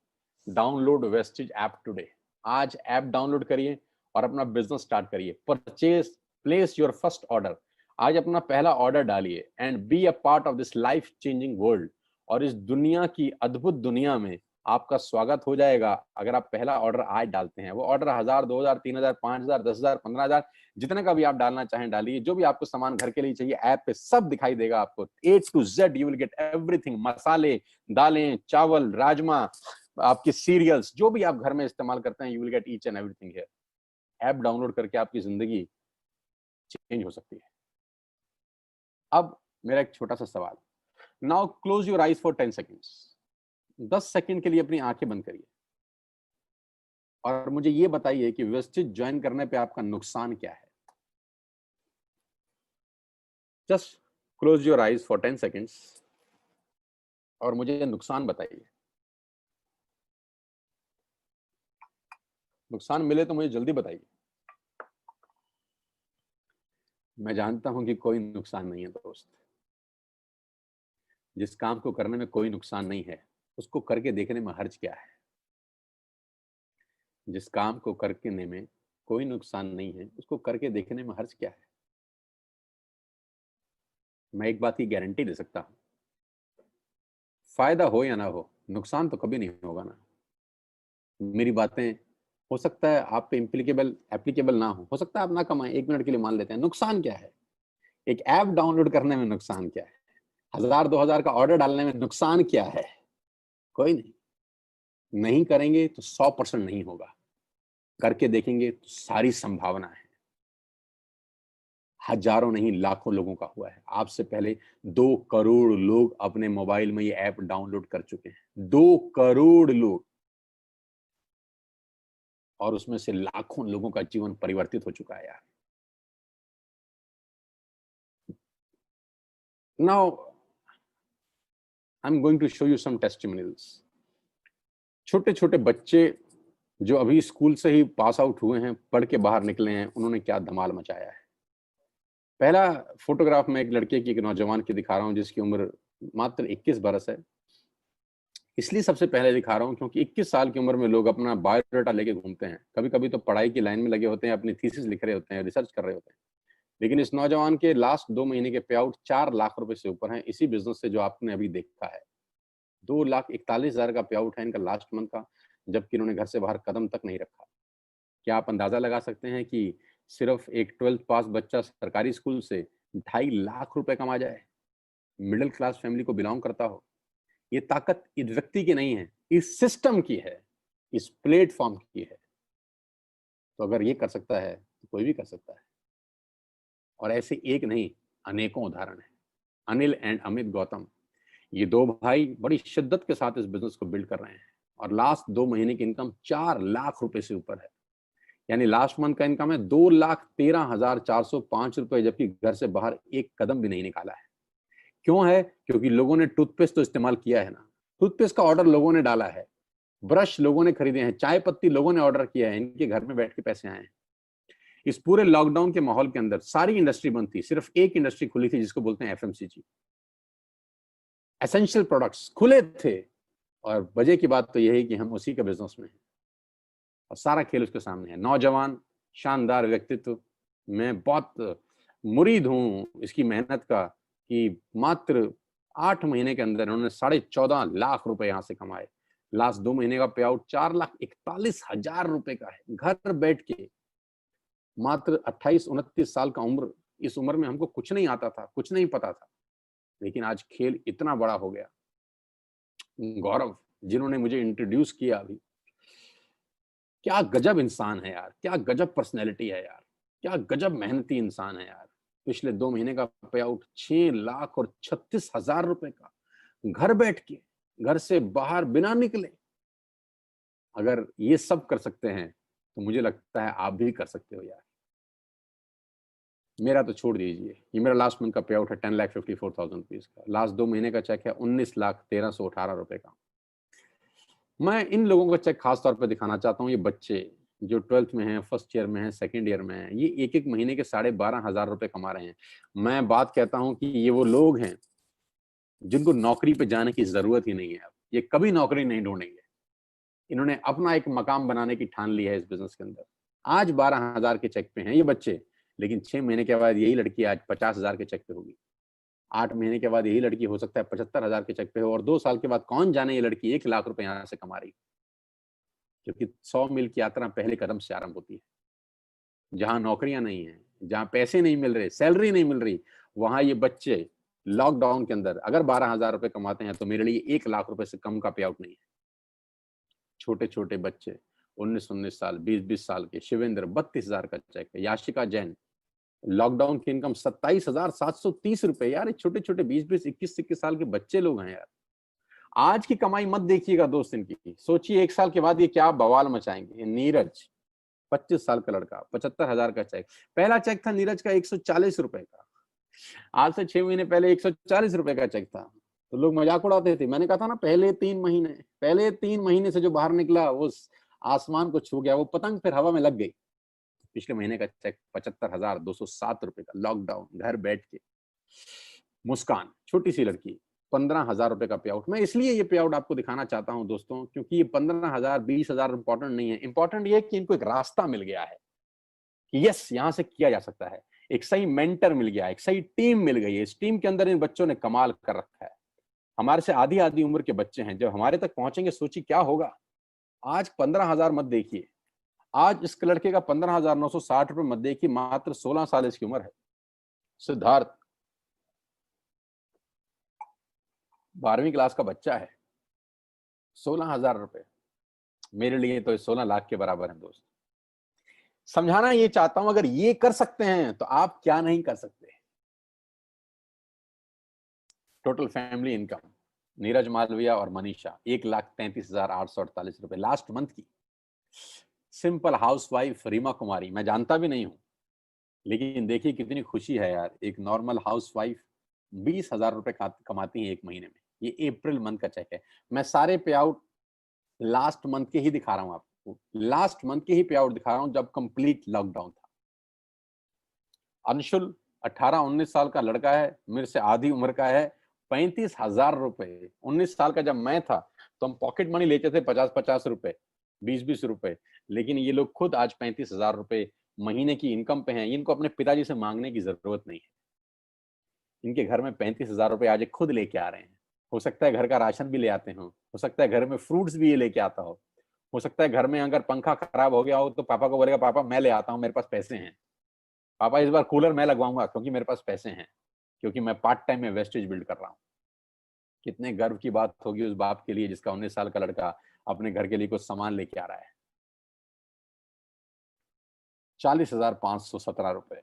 S2: डाउनलोड वेस्टेज ऐप टुडे। आज ऐप डाउनलोड करिए और अपना बिजनेस स्टार्ट करिए। Purchase, place your first order. आज अपना पहला ऑर्डर डालिए and be a part of this life changing world. और इस दुनिया की अद्भुत दुनिया में आपका स्वागत हो जाएगा अगर आप पहला ऑर्डर आज डालते हैं। वो ऑर्डर 1000, 2000, 3000, 5000, 10000, 15000, जितने का भी आप डालना चाहें डालिए। जो भी आपको सामान घर के लिए चाहिए ऐप पे सब दिखाई देगा आपको, A to Z you will get everything. मसाले, दालें, चावल, राजमा, आपके सीरियल्स, जो भी आप घर में इस्तेमाल करते हैं, you will get each and everything here. App download करके आपकी जिंदगी चेंज हो सकती है। अब मेरा एक छोटा सा सवाल, now close your eyes for 10 seconds. 10 second के लिए अपनी आंखें बंद करिए और मुझे ये बताइए कि वेस्टेज ज्वाइन करने पे आपका नुकसान क्या है। Just close your eyes for 10 seconds और मुझे नुकसान बताइए। नुकसान मिले तो मुझे जल्दी बताइए। मैं जानता हूं कि कोई नुकसान नहीं है दोस्त। जिस काम को करने में कोई नुकसान नहीं है, उसको करके देखने में हर्ज क्या है। जिस काम को करने में कोई नुकसान नहीं है, उसको करके देखने में हर्ज क्या है। मैं एक बात की गारंटी दे सकता हूं, फायदा हो या ना हो, नुकसान तो कभी नहीं होगा ना। मेरी बातें हो सकता है आप पे एप्लीकेबल ना हो सकता है आप ना कमाएं, 1 मिनट के लिए मान लेते हैं। नुकसान क्या है? एक ऐप डाउनलोड करने में नुकसान क्या है? 1000-2000 का ऑर्डर डालने में नुकसान क्या है? कोई नहीं। नहीं करेंगे तो 100% नहीं होगा, करके देखेंगे तो सारी संभावना है। हजारों नहीं लाखों लोगों का हुआ है। आपसे पहले 2 करोड़ लोग अपने मोबाइल में ये ऐप डाउनलोड कर चुके हैं। 2 करोड़ लोग, और उसमें से लाखों लोगों का जीवन परिवर्तित हो चुका है यार। Now I am going to show you some testimonials. छोटे छोटे बच्चे जो अभी स्कूल से ही पास आउट हुए हैं, पढ़ के बाहर निकले हैं, उन्होंने क्या धमाल मचाया है। पहला फोटोग्राफ में एक लड़के की, एक नौजवान की दिखा रहा हूं जिसकी उम्र मात्र 21 बरस है। इसलिए सबसे पहले दिखा रहा हूं क्योंकि 21 साल की उम्र में लोग अपना बायोडाटा लेके घूमते हैं। कभी कभी तो पढ़ाई की लाइन में लगे होते हैं, अपनी थीसिस लिख रहे होते हैं, रिसर्च कर रहे होते हैं। लेकिन इस नौजवान के लास्ट 2 महीने के पे आउट 4 लाख रुपए से ऊपर हैं, इसी बिजनेस से जो आपने अभी देखा है। 2,41,000 का पे आउट है इनका लास्ट मंथ का, जबकि इन्होंने घर से बाहर कदम तक नहीं रखा। क्या आप अंदाजा लगा सकते हैं कि सिर्फ एक 12th पास बच्चा सरकारी स्कूल से 2.5 लाख रुपए कमा जाए, मिडिल क्लास फैमिली को बिलोंग करता हो? ये ताकत इस व्यक्ति की नहीं है, इस सिस्टम की है, इस प्लेटफॉर्म की है। तो अगर ये कर सकता है तो कोई भी कर सकता है। और ऐसे एक नहीं, अनेकों उदाहरण हैं। अनिल एंड अमित गौतम, ये 2 भाई बड़ी शिद्दत के साथ इस बिजनेस को बिल्ड कर रहे हैं, और लास्ट 2 महीने की इनकम 4 लाख रुपए से ऊपर है। यानी लास्ट मंथ का इनकम है 2,13,405 रुपए, जबकि घर से बाहर एक कदम भी नहीं निकाला है। क्यों है? क्योंकि लोगों ने टूथपेस्ट तो इस्तेमाल किया है ना, टूथपेस्ट का ऑर्डर लोगों ने डाला है, ब्रश लोगों ने खरीदे हैं, चाय पत्ती लोगों ने ऑर्डर किया है, इनके घर में बैठ के पैसे आए हैं। इस पूरे लॉकडाउन के माहौल के अंदर सारी इंडस्ट्री बंद थी, सिर्फ एक इंडस्ट्री खुली थी जिसको बोलते हैं एफएमसीजी, एसेंशियल प्रोडक्ट्स खुले थे। और वजह की बात तो यह है कि हम उसी के बिजनेस में हैं और सारा खेल उसके सामने है। नौजवान, शानदार व्यक्तित्व, मैं बहुत मुरीद हूं इसकी मेहनत का कि मात्र 8 महीने के अंदर उन्होंने 14.5 लाख रुपए यहां से कमाए। लास्ट 2 महीने का पे आउट 4,41,000 रुपए का है, घर बैठ के। मात्र 28-29 साल का उम्र, इस उम्र में हमको कुछ नहीं आता था, कुछ नहीं पता था, लेकिन आज खेल इतना बड़ा हो गया। गौरव, जिन्होंने मुझे इंट्रोड्यूस किया अभी, क्या गजब इंसान है यार, क्या गजब पर्सनैलिटी है यार, क्या गजब मेहनती इंसान है यार। पिछले 2 महीने का पे आउट 6,36,000 रुपए का, घर बैठ के, घर से बाहर बिना निकले। अगर ये सब कर सकते हैं तो मुझे लगता है आप भी कर सकते हो यार। मेरा तो छोड़ दीजिए, ये मेरा लास्ट मंथ का पे आउट है 10,54,000 रुपीज का। लास्ट 2 महीने का चेक है 19,1318 रुपए का। मैं इन लोगों का चेक खास तौर पे दिखाना चाहता हूँ। ये बच्चे जो 12th में हैं, फर्स्ट ईयर में हैं, सेकंड ईयर में हैं, ये एक एक महीने के 12,500 रुपए कमा रहे हैं। मैं बात कहता हूँ कि ये वो लोग हैं जिनको नौकरी पे जाने की जरूरत ही नहीं है। अब ये कभी नौकरी नहीं ढूंढेंगे। इन्होंने अपना एक मकाम बनाने की ठान ली है इस बिजनेस के अंदर। आज 12,000 के चेक पे हैं ये बच्चे, लेकिन 6 महीने के बाद यही लड़की आज 50,000 के चेक पे होगी। 8 महीने के बाद यही लड़की हो सकता है 75,000 के चेक पे हो, और 2 साल के बाद कौन जाने ये लड़की 1 लाख रुपए यहां से कमा रही। क्योंकि 100 मील की यात्रा पहले कदम से आरंभ होती है। जहां नौकरियां नहीं है, जहां पैसे नहीं मिल रहे, सैलरी नहीं मिल रही, वहां ये बच्चे लॉकडाउन के अंदर अगर 12,000 रुपए कमाते हैं तो मेरे लिए 1 लाख रुपए से कम का पे आउट नहीं है। छोटे छोटे बच्चे 19-19 साल, 20-20 साल के, शिवेंद्र 32,000 का चेक है, याशिका जैन लॉकडाउन की इनकम 27,730 रुपए। यार छोटे छोटे 20-20, 21-21 साल के बच्चे लोग हैं यार। आज की कमाई मत देखिएगा दोस्त इनकी, सोचिए 1 साल के बाद ये क्या बवाल मचाएंगे। नीरज 25 साल का लड़का, 75,000 का चेक। पहला चेक था नीरज का 140 रुपए का, आज से 6 महीने पहले 140 रुपए का चेक था। तो लोग मजाक उड़ाते थे। मैंने कहा था ना, पहले 3 महीने से जो बाहर निकला वो आसमान को छू गया, वो पतंग फिर हवा में लग गई। पिछले महीने का चेक 75,207 रुपए का, लॉकडाउन, घर बैठ के। मुस्कान, छोटी सी लड़की, 15,000 रुपए का पे आउट। मैं इसलिए ये पे आउट आपको दिखाना चाहता हूं दोस्तों, क्योंकि ये 15,000 20,000 इंपॉर्टेंट नहीं है। इंपॉर्टेंट ये है कि इनको एक रास्ता मिल गया है कि यस, यहां से किया जा सकता है। एक सही मेंटर मिल गया, एक सही टीम मिल गई है। इस टीम के अंदर इन बच्चों ने कमाल कर रखा है। हमारे से आधी आधी उम्र के बच्चे हैं, जब हमारे तक पहुंचेंगे सोचिए क्या होगा। आज 15,000 मत देखिए, आज इस लड़के का 15,960 रुपए मत देखिए, मात्र 16 साल इसकी उम्र है। सिद्धार्थ 12वीं क्लास का बच्चा है, 16,000 रुपए मेरे लिए तो 16 लाख के बराबर है दोस्त। समझाना ये चाहता हूं, अगर ये कर सकते हैं तो आप क्या नहीं कर सकते। Total family income Neeraj Malviya और मनीषा 1,33,848 रुपए लास्ट मंथ की। सिंपल हाउसवाइफ रीमा कुमारी, मैं जानता भी नहीं हूं, लेकिन देखिए कितनी खुशी है यार। एक नॉर्मल हाउसवाइफ 20,000 रुपए कमाती है एक महीने में। ये अप्रैल मंथ का चेक है। मैं सारे पे आउट लास्ट मंथ के ही दिखा रहा हूं आपको, लास्ट मंथ के ही पे आउट दिखा रहा हूं जब कंप्लीट लॉकडाउन था। अंशुल 18-19 साल का लड़का है, मेरे से आधी उम्र का है, 35,000 रुपए। 19 साल का जब मैं था तो हम पॉकेट मनी लेते थे 50-50 रुपए, 20-20 रुपए, लेकिन ये लोग खुद आज 35,000 रुपए महीने की इनकम पे हैं। इनको अपने पिताजी से मांगने की जरूरत नहीं है। इनके घर में 35,000 रुपए आज खुद लेके आ रहे हैं। हो सकता है घर का राशन भी ले आते हो सकता है घर में फ्रूट्स भी ये लेके आता हो सकता है घर में अगर पंखा खराब हो गया हो तो पापा को बोलेगा पापा मैं ले आता हूँ, मेरे पास पैसे हैं, पापा इस बार कूलर मैं लगवाऊंगा क्योंकि मेरे पास पैसे हैं, क्योंकि मैं पार्ट टाइम में वेस्टेज बिल्ड कर रहा हूँ। कितने गर्व की बात होगी उस बाप के लिए जिसका 19 साल का लड़का अपने घर के लिए कुछ सामान लेके आ रहा है। 40,517 रुपए।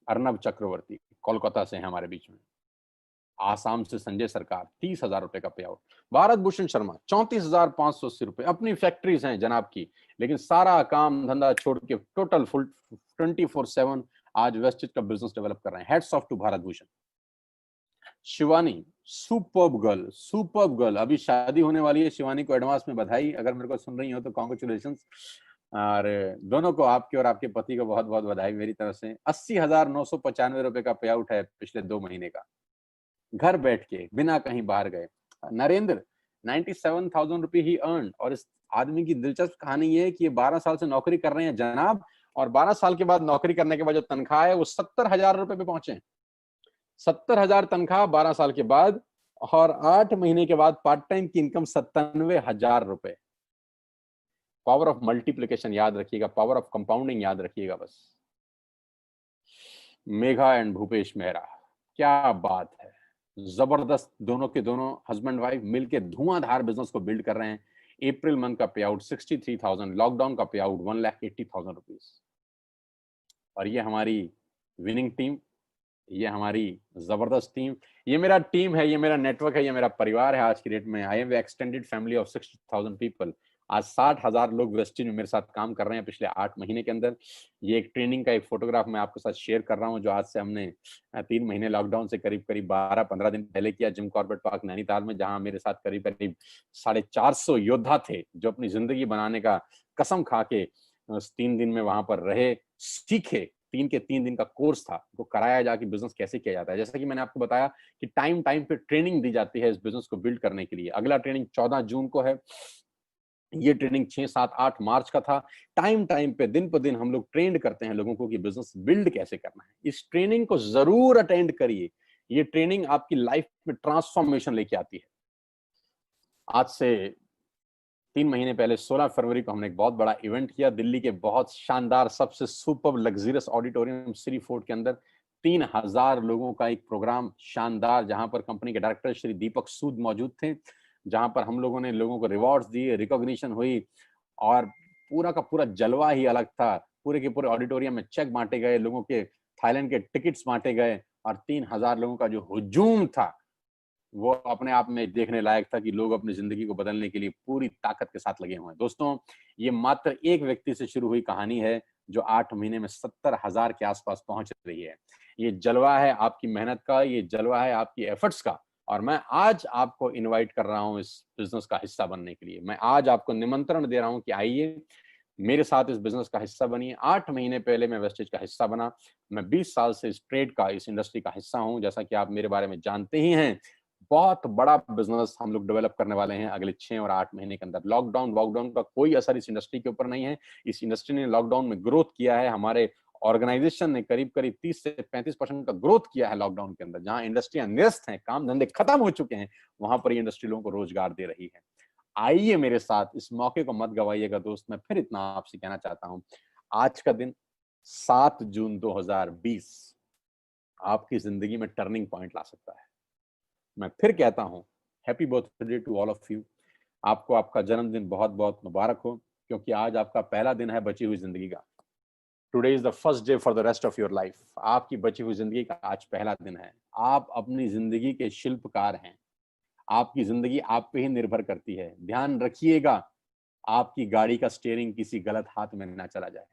S2: अर्नब चक्रवर्ती कोलकाता से है हमारे बीच में। आसाम से संजय सरकार 30,000 रुपए का पे आउट। भारत भूषण शर्मा 34,580 रुपए। अपनी फैक्ट्रीज हैं जनाब की, लेकिन सारा काम धंधा छोड़ के टोटल फुल 24/7 आज वेस्टेज का बिजनेस डेवलप कर रहे हैं। Hats off to Bharat Bhushan. Shivani superb girl, superb girl, अभी शादी होने वाली है। शिवानी को एडवांस में बधाई, अगर मेरे को सुन रही हो तो कॉन्ग्रेचुलेशन। और दोनों को, आपके और आपके पति को बहुत बहुत बधाई मेरी तरफ से। 80,995 रुपए का पे आउट है पिछले 2 महीने का, घर बैठ के बिना कहीं बाहर गए। नरेंद्र 97,000 रुपए ही अर्न। और इस आदमी की दिलचस्प कहानी ये है कि ये 12 साल से नौकरी कर रहे हैं जनाब, और 12 साल के बाद नौकरी करने के बाद जो तनख्वाह है वो 70,000 रुपए पे पहुंचे। 70,000 तनख्वाह 12 साल के बाद, और 8 महीने के बाद पार्ट टाइम की इनकम 97,000 रुपए। पावर ऑफ मल्टीप्लिकेशन याद रखिएगा, पावर ऑफ कंपाउंडिंग याद रखिएगा बस। मेघा एंड भूपेश मेहरा, क्या बात है, जबरदस्त। दोनों के दोनों हस्बैंड वाइफ मिलकर धुआंधार बिजनेस को बिल्ड कर रहे हैं। अप्रैल मंथ का पे आउट 63,000, लॉकडाउन का पे आउट 1,80,000 रुपीज। और ये हमारी विनिंग टीम, ये हमारी जबरदस्त टीम, ये मेरा टीम है, ये मेरा नेटवर्क है, ये मेरा परिवार है। आज की डेट में I am extended family of 60,000 people. आज 60,000 लोग वेस्टिज में मेरे साथ काम कर रहे हैं पिछले 8 महीने के अंदर। ये एक ट्रेनिंग का एक फोटोग्राफ मैं आपके साथ शेयर कर रहा हूं, जो आज से हमने 3 महीने लॉकडाउन से करीब 12-15 दिन पहले किया जिम कॉर्बेट पार्क नैनीताल में, जहां मेरे साथ करीब 450 योद्धा थे जो अपनी जिंदगी बनाने का कसम खा के 3 दिन में वहां पर रहे, सीखे। 3 दिन का कोर्स था, वो कराया जाके बिजनेस कैसे किया जाता है। जैसा कि मैंने आपको बताया कि टाइम पे ट्रेनिंग दी जाती है इस बिजनेस को बिल्ड करने के लिए। अगला ट्रेनिंग 14 जून को है, ये ट्रेनिंग 6, 7, 8 मार्च का था। टाइम पे दिन पर दिन हम लोग ट्रेंड करते हैं लोगों को कि बिजनेस बिल्ड कैसे करना है। इस ट्रेनिंग को जरूर अटेंड करिए, ये ट्रेनिंग आपकी लाइफ में ट्रांसफॉर्मेशन लेके आती है। आज से 3 महीने पहले 16 फरवरी को हमने एक बहुत बड़ा इवेंट किया दिल्ली के बहुत शानदार सबसे super luxurious auditorium Shri fort के अंदर। 3,000 लोगों का एक प्रोग्राम शानदार, जहां पर कंपनी के डायरेक्टर श्री दीपक सूद मौजूद थे, जहां पर हम लोगों ने लोगों को रिवॉर्ड्स दिए, रिकॉग्निशन हुई, और पूरा का पूरा जलवा ही अलग था। पूरे के पूरे ऑडिटोरियम में चेक बांटे गए, लोगों के थाईलैंड के टिकट्स बांटे गए, और 3,000 लोगों का जो हुजूम था वो अपने आप में देखने लायक था कि लोग अपनी जिंदगी को बदलने के लिए पूरी ताकत के साथ लगे हुए हैं। दोस्तों, ये मात्र एक व्यक्ति से शुरू हुई कहानी है जो 8 महीने में 70,000 के आसपास पहुंच रही है। ये जलवा है आपकी मेहनत का, ये जलवा है आपकी एफर्ट्स का, और मैं आज आपको इनवाइट कर रहा हूं इस बिजनेस का हिस्सा बनने के लिए। मैं आज आपको निमंत्रण दे रहा हूं कि आइए, मेरे साथ इस बिजनेस का हिस्सा बनिए। 8 महीने पहले मैं वेस्टेज का हिस्सा बना। मैं 20 साल से इस ट्रेड का, इस इंडस्ट्री का हिस्सा हूं। जैसा कि आप मेरे बारे में जानते ही हैं, बहुत बड़ा बिजनेस हम लोग डेवलप करने वाले हैं अगले 6 और 8 महीने के अंदर। लॉकडाउन का कोई असर इस इंडस्ट्री के ऊपर नहीं है। इस इंडस्ट्री ने लॉकडाउन में ग्रोथ किया है। हमारे ऑर्गेनाइजेशन ने करीब करीब 30 से 35% का ग्रोथ किया है लॉकडाउन के अंदर। जहां इंडस्ट्रियां निरस्त हैं, काम धंधे खत्म हो चुके हैं, वहां पर ये इंडस्ट्री लोगों को रोजगार दे रही है। आइए मेरे साथ, इस मौके को मत गवाइएगा दोस्त। मैं फिर इतना आपसे कहना चाहता हूं, आज का दिन 7 जून 2020 आपकी जिंदगी में टर्निंग पॉइंट ला सकता है। मैं फिर कहता हूं, happy birthday to all of you. आपको आपका जन्मदिन बहुत बहुत मुबारक हो, क्योंकि आज आपका पहला दिन है बची हुई जिंदगी का। Today is the first day for the rest of your life. आपकी बची हुई जिंदगी का आज पहला दिन है। आप अपनी जिंदगी के शिल्पकार हैं। आपकी जिंदगी आप पे ही निर्भर करती है। ध्यान रखिएगा, आपकी गाड़ी का स्टीयरिंग किसी गलत हाथ में ना चला जाए।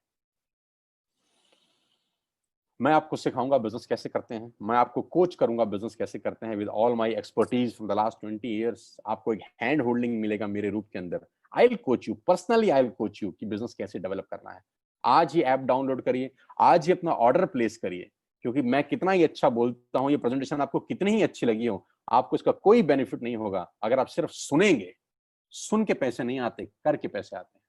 S2: मैं आपको सिखाऊंगा बिजनेस कैसे करते हैं। मैं आपको कोच करूंगा बिजनेस कैसे करते हैं with all my expertise from the last 20 years. आपको एक हैंड होल्डिंग मिलेगा मेरे रूप के अंदर। I will coach you personally, I will coach you कि बिजनेस कैसे डेवलप करना है। आज ही ऐप डाउनलोड करिए, आज ही अपना ऑर्डर प्लेस करिए। क्योंकि मैं कितना ही अच्छा बोलता हूं, ये प्रेजेंटेशन आपको कितनी ही अच्छी लगी हो, आपको इसका कोई बेनिफिट नहीं होगा अगर आप सिर्फ सुनेंगे। सुन के पैसे नहीं आते, करके पैसे आते हैं।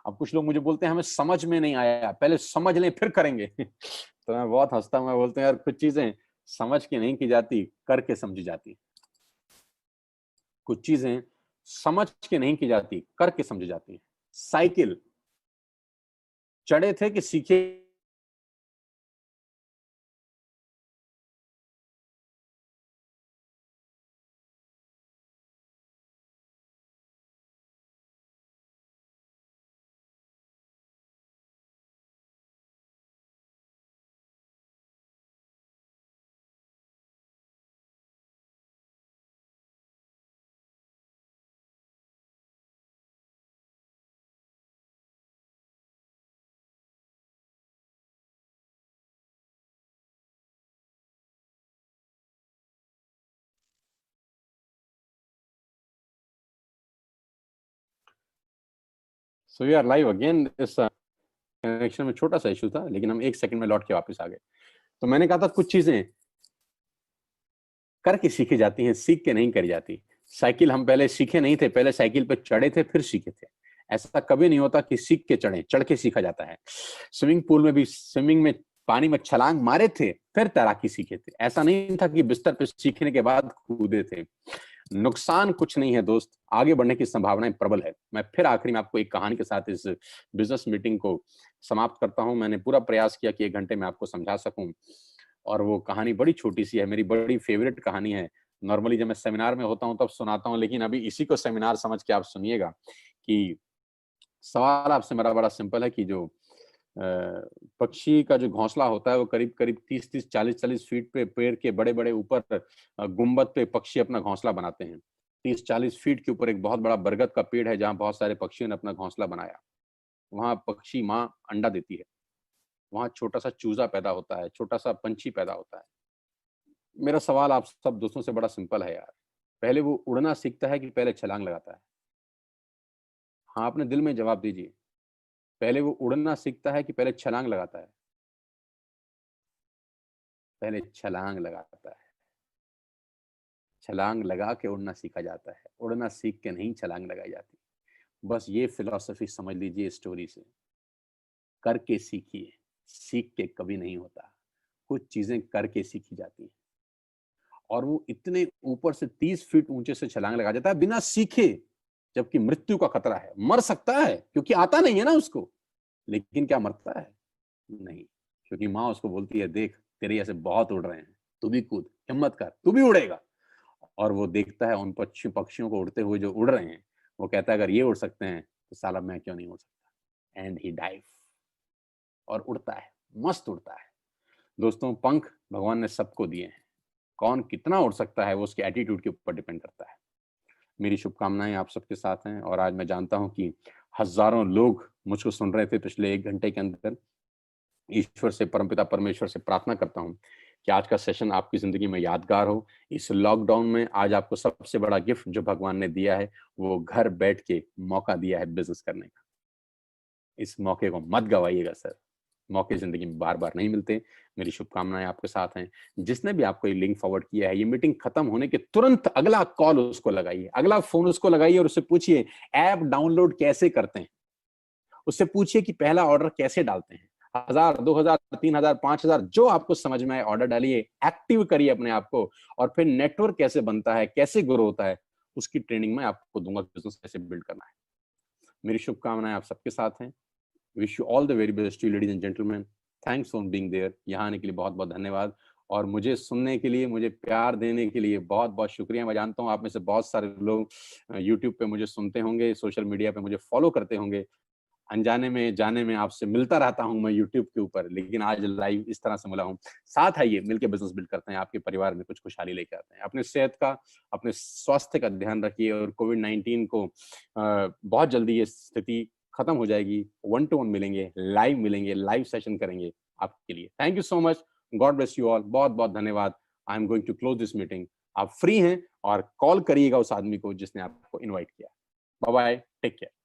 S2: अब कुछ लोग मुझे बोलते हैं हमें समझ में नहीं आया, पहले समझ लें फिर करेंगे। तो मैं बहुत हंसता हूं। मैं बोलते हैं यार, कुछ चीजें समझ के नहीं की जाती, करके समझी जाती। कुछ चीजें समझ के नहीं की जाती, करके समझी जाती है। साइकिल चढ़े थे कि सीखे? So we are live again. इस कनेक्शन में छोटा सा इशू था, लेकिन हम 1 सेकंड में लौट के वापस आ गए। तो मैंने कहा था कुछ चीजें करके सीखी जाती हैं, सीख के नहीं करी जाती। साइकिल हम पहले सीखे नहीं थे, पहले साइकिल पे चढ़े थे फिर सीखे थे। ऐसा कभी नहीं होता कि सीख के चढ़े, चढ़ के सीखा जाता है। स्विमिंग पूल में भी, स्विमिंग में पानी में छलांग मारे थे फिर तैराकी सीखे थे। ऐसा नहीं था कि बिस्तर पे सीखने के बाद कूदे थे। नुकसान कुछ नहीं है दोस्त, आगे बढ़ने की संभावनाएं प्रबल है। मैं फिर आखिरी में आपको एक कहानी के साथ इस बिजनेस मीटिंग को समाप्त करता हूं। मैंने पूरा प्रयास किया कि 1 घंटे में आपको समझा सकूं, और वो कहानी बड़ी छोटी सी है, मेरी बड़ी फेवरेट कहानी है। नॉर्मली जब मैं सेमिनार में होता हूं तब सुनाता हूं, लेकिन अभी इसी को सेमिनार समझ के आप सुनिएगा। कि सवाल आपसे मेरा बड़ा सिंपल है कि जो पक्षी का जो घोंसला होता है वो करीब करीब 30-30, 40-40 फीट पे पेड़ के बड़े बड़े ऊपर गुंबद पे पक्षी अपना घोंसला बनाते हैं। 30-40 फीट के ऊपर एक बहुत बड़ा बरगद का पेड़ है जहां बहुत सारे पक्षियों ने अपना घोंसला बनाया। वहां पक्षी माँ अंडा देती है, वहां छोटा सा चूजा पैदा होता है, छोटा सा पंछी पैदा होता है। मेरा सवाल आप सब दोस्तों से बड़ा सिंपल है यार, पहले वो उड़ना सीखता है कि पहले छलांग लगाता है? हाँ, अपने दिल में जवाब दीजिए। पहले वो उड़ना सीखता है कि पहले छलांग लगाता है? पहले छलांग लगाता है। छलांग लगा के उड़ना सीखा जाता है, उड़ना सीख के नहीं छलांग लगाई जाती। बस ये फिलॉसफी समझ लीजिए स्टोरी से। करके सीखिए, सीख के कभी नहीं होता। कुछ चीजें करके सीखी जाती हैं। और वो इतने ऊपर से 30 फीट ऊंचे से छलांग लगा जाता है बिना सीखे, जबकि मृत्यु का खतरा है। मर सकता है क्योंकि आता नहीं है ना उसको, लेकिन क्या मरता है? नहीं, क्योंकि माँ उसको बोलती है, देख तेरे ऐसे बहुत उड़ रहे हैं, तू भी कूद, हिम्मत कर, तू भी उड़ेगा। और वो देखता है उन पक्षियों को उड़ते हुए जो उड़ रहे हैं। वो कहता है अगर ये उड़ सकते हैं तो साला मैं क्यों नहीं उड़ सकता। एंड ही डाइव, और उड़ता है, मस्त उड़ता है। दोस्तों, पंख भगवान ने सबको दिए हैं। कौन कितना उड़ सकता है वो उसके एटीट्यूड के ऊपर डिपेंड करता है। मेरी शुभकामनाएं आप सबके साथ हैं। और आज मैं जानता हूं कि हजारों लोग मुझको सुन रहे थे पिछले 1 घंटे के अंदर। ईश्वर से, परमपिता परमेश्वर से प्रार्थना करता हूं कि आज का सेशन आपकी जिंदगी में यादगार हो। इस लॉकडाउन में आज आपको सबसे बड़ा गिफ्ट जो भगवान ने दिया है, वो घर बैठ के मौका दिया है बिजनेस करने का। इस मौके को मत गवाइएगा सर, मौके जिंदगी में बार बार नहीं मिलते। मेरी शुभकामनाएं आपके साथ हैं। जिसने भी आपको ये लिंक फॉरवर्ड किया है, ये मीटिंग खत्म होने के तुरंत अगला कॉल उसको लगाइए, अगला फोन उसको लगाइए और उससे पूछिए ऐप डाउनलोड कैसे करते हैं। उससे पूछिए कि पहला ऑर्डर कैसे डालते हैं। 1000, 2000, 3000, 5000 जो आपको समझ में आए ऑर्डर डालिए, एक्टिव करिए अपने आप को, और फिर नेटवर्क कैसे बनता है, कैसे ग्रो होता है, उसकी ट्रेनिंग मैं आपको दूंगा, बिजनेस कैसे बिल्ड करना है। मेरी शुभकामनाएं आप सबके साथ हैं। Wish you all the very best, you ladies and gentleman. Thanks for being there. यहाँ आने के लिए बहुत बहुत धन्यवाद, और मुझे सुनने के लिए, मुझे प्यार देने के लिए बहुत बहुत शुक्रिया। मैं जानता हूँ आप में से बहुत सारे लोग यूट्यूब पे मुझे सुनते होंगे, सोशल मीडिया पे मुझे फॉलो करते होंगे। अनजाने में जाने में आपसे मिलता रहता हूं मैं यूट्यूब के ऊपर, लेकिन आज लाइव इस तरह से मिला हूं। साथ आइए मिलकर बिजनेस बिल्ड करते हैं, आपके परिवार में कुछ खुशहाली लेके आते हैं। अपने सेहत का, अपने स्वास्थ्य का ध्यान रखिए, और कोविड-19 को बहुत जल्दी ये स्थिति खत्म हो जाएगी। 1 to 1 मिलेंगे, लाइव सेशन करेंगे आपके लिए। Thank you so much, God bless you all. बहुत बहुत धन्यवाद। I am going to close this meeting. आप फ्री हैं और कॉल करिएगा उस आदमी को जिसने आपको इन्वाइट किया। Bye bye, take care.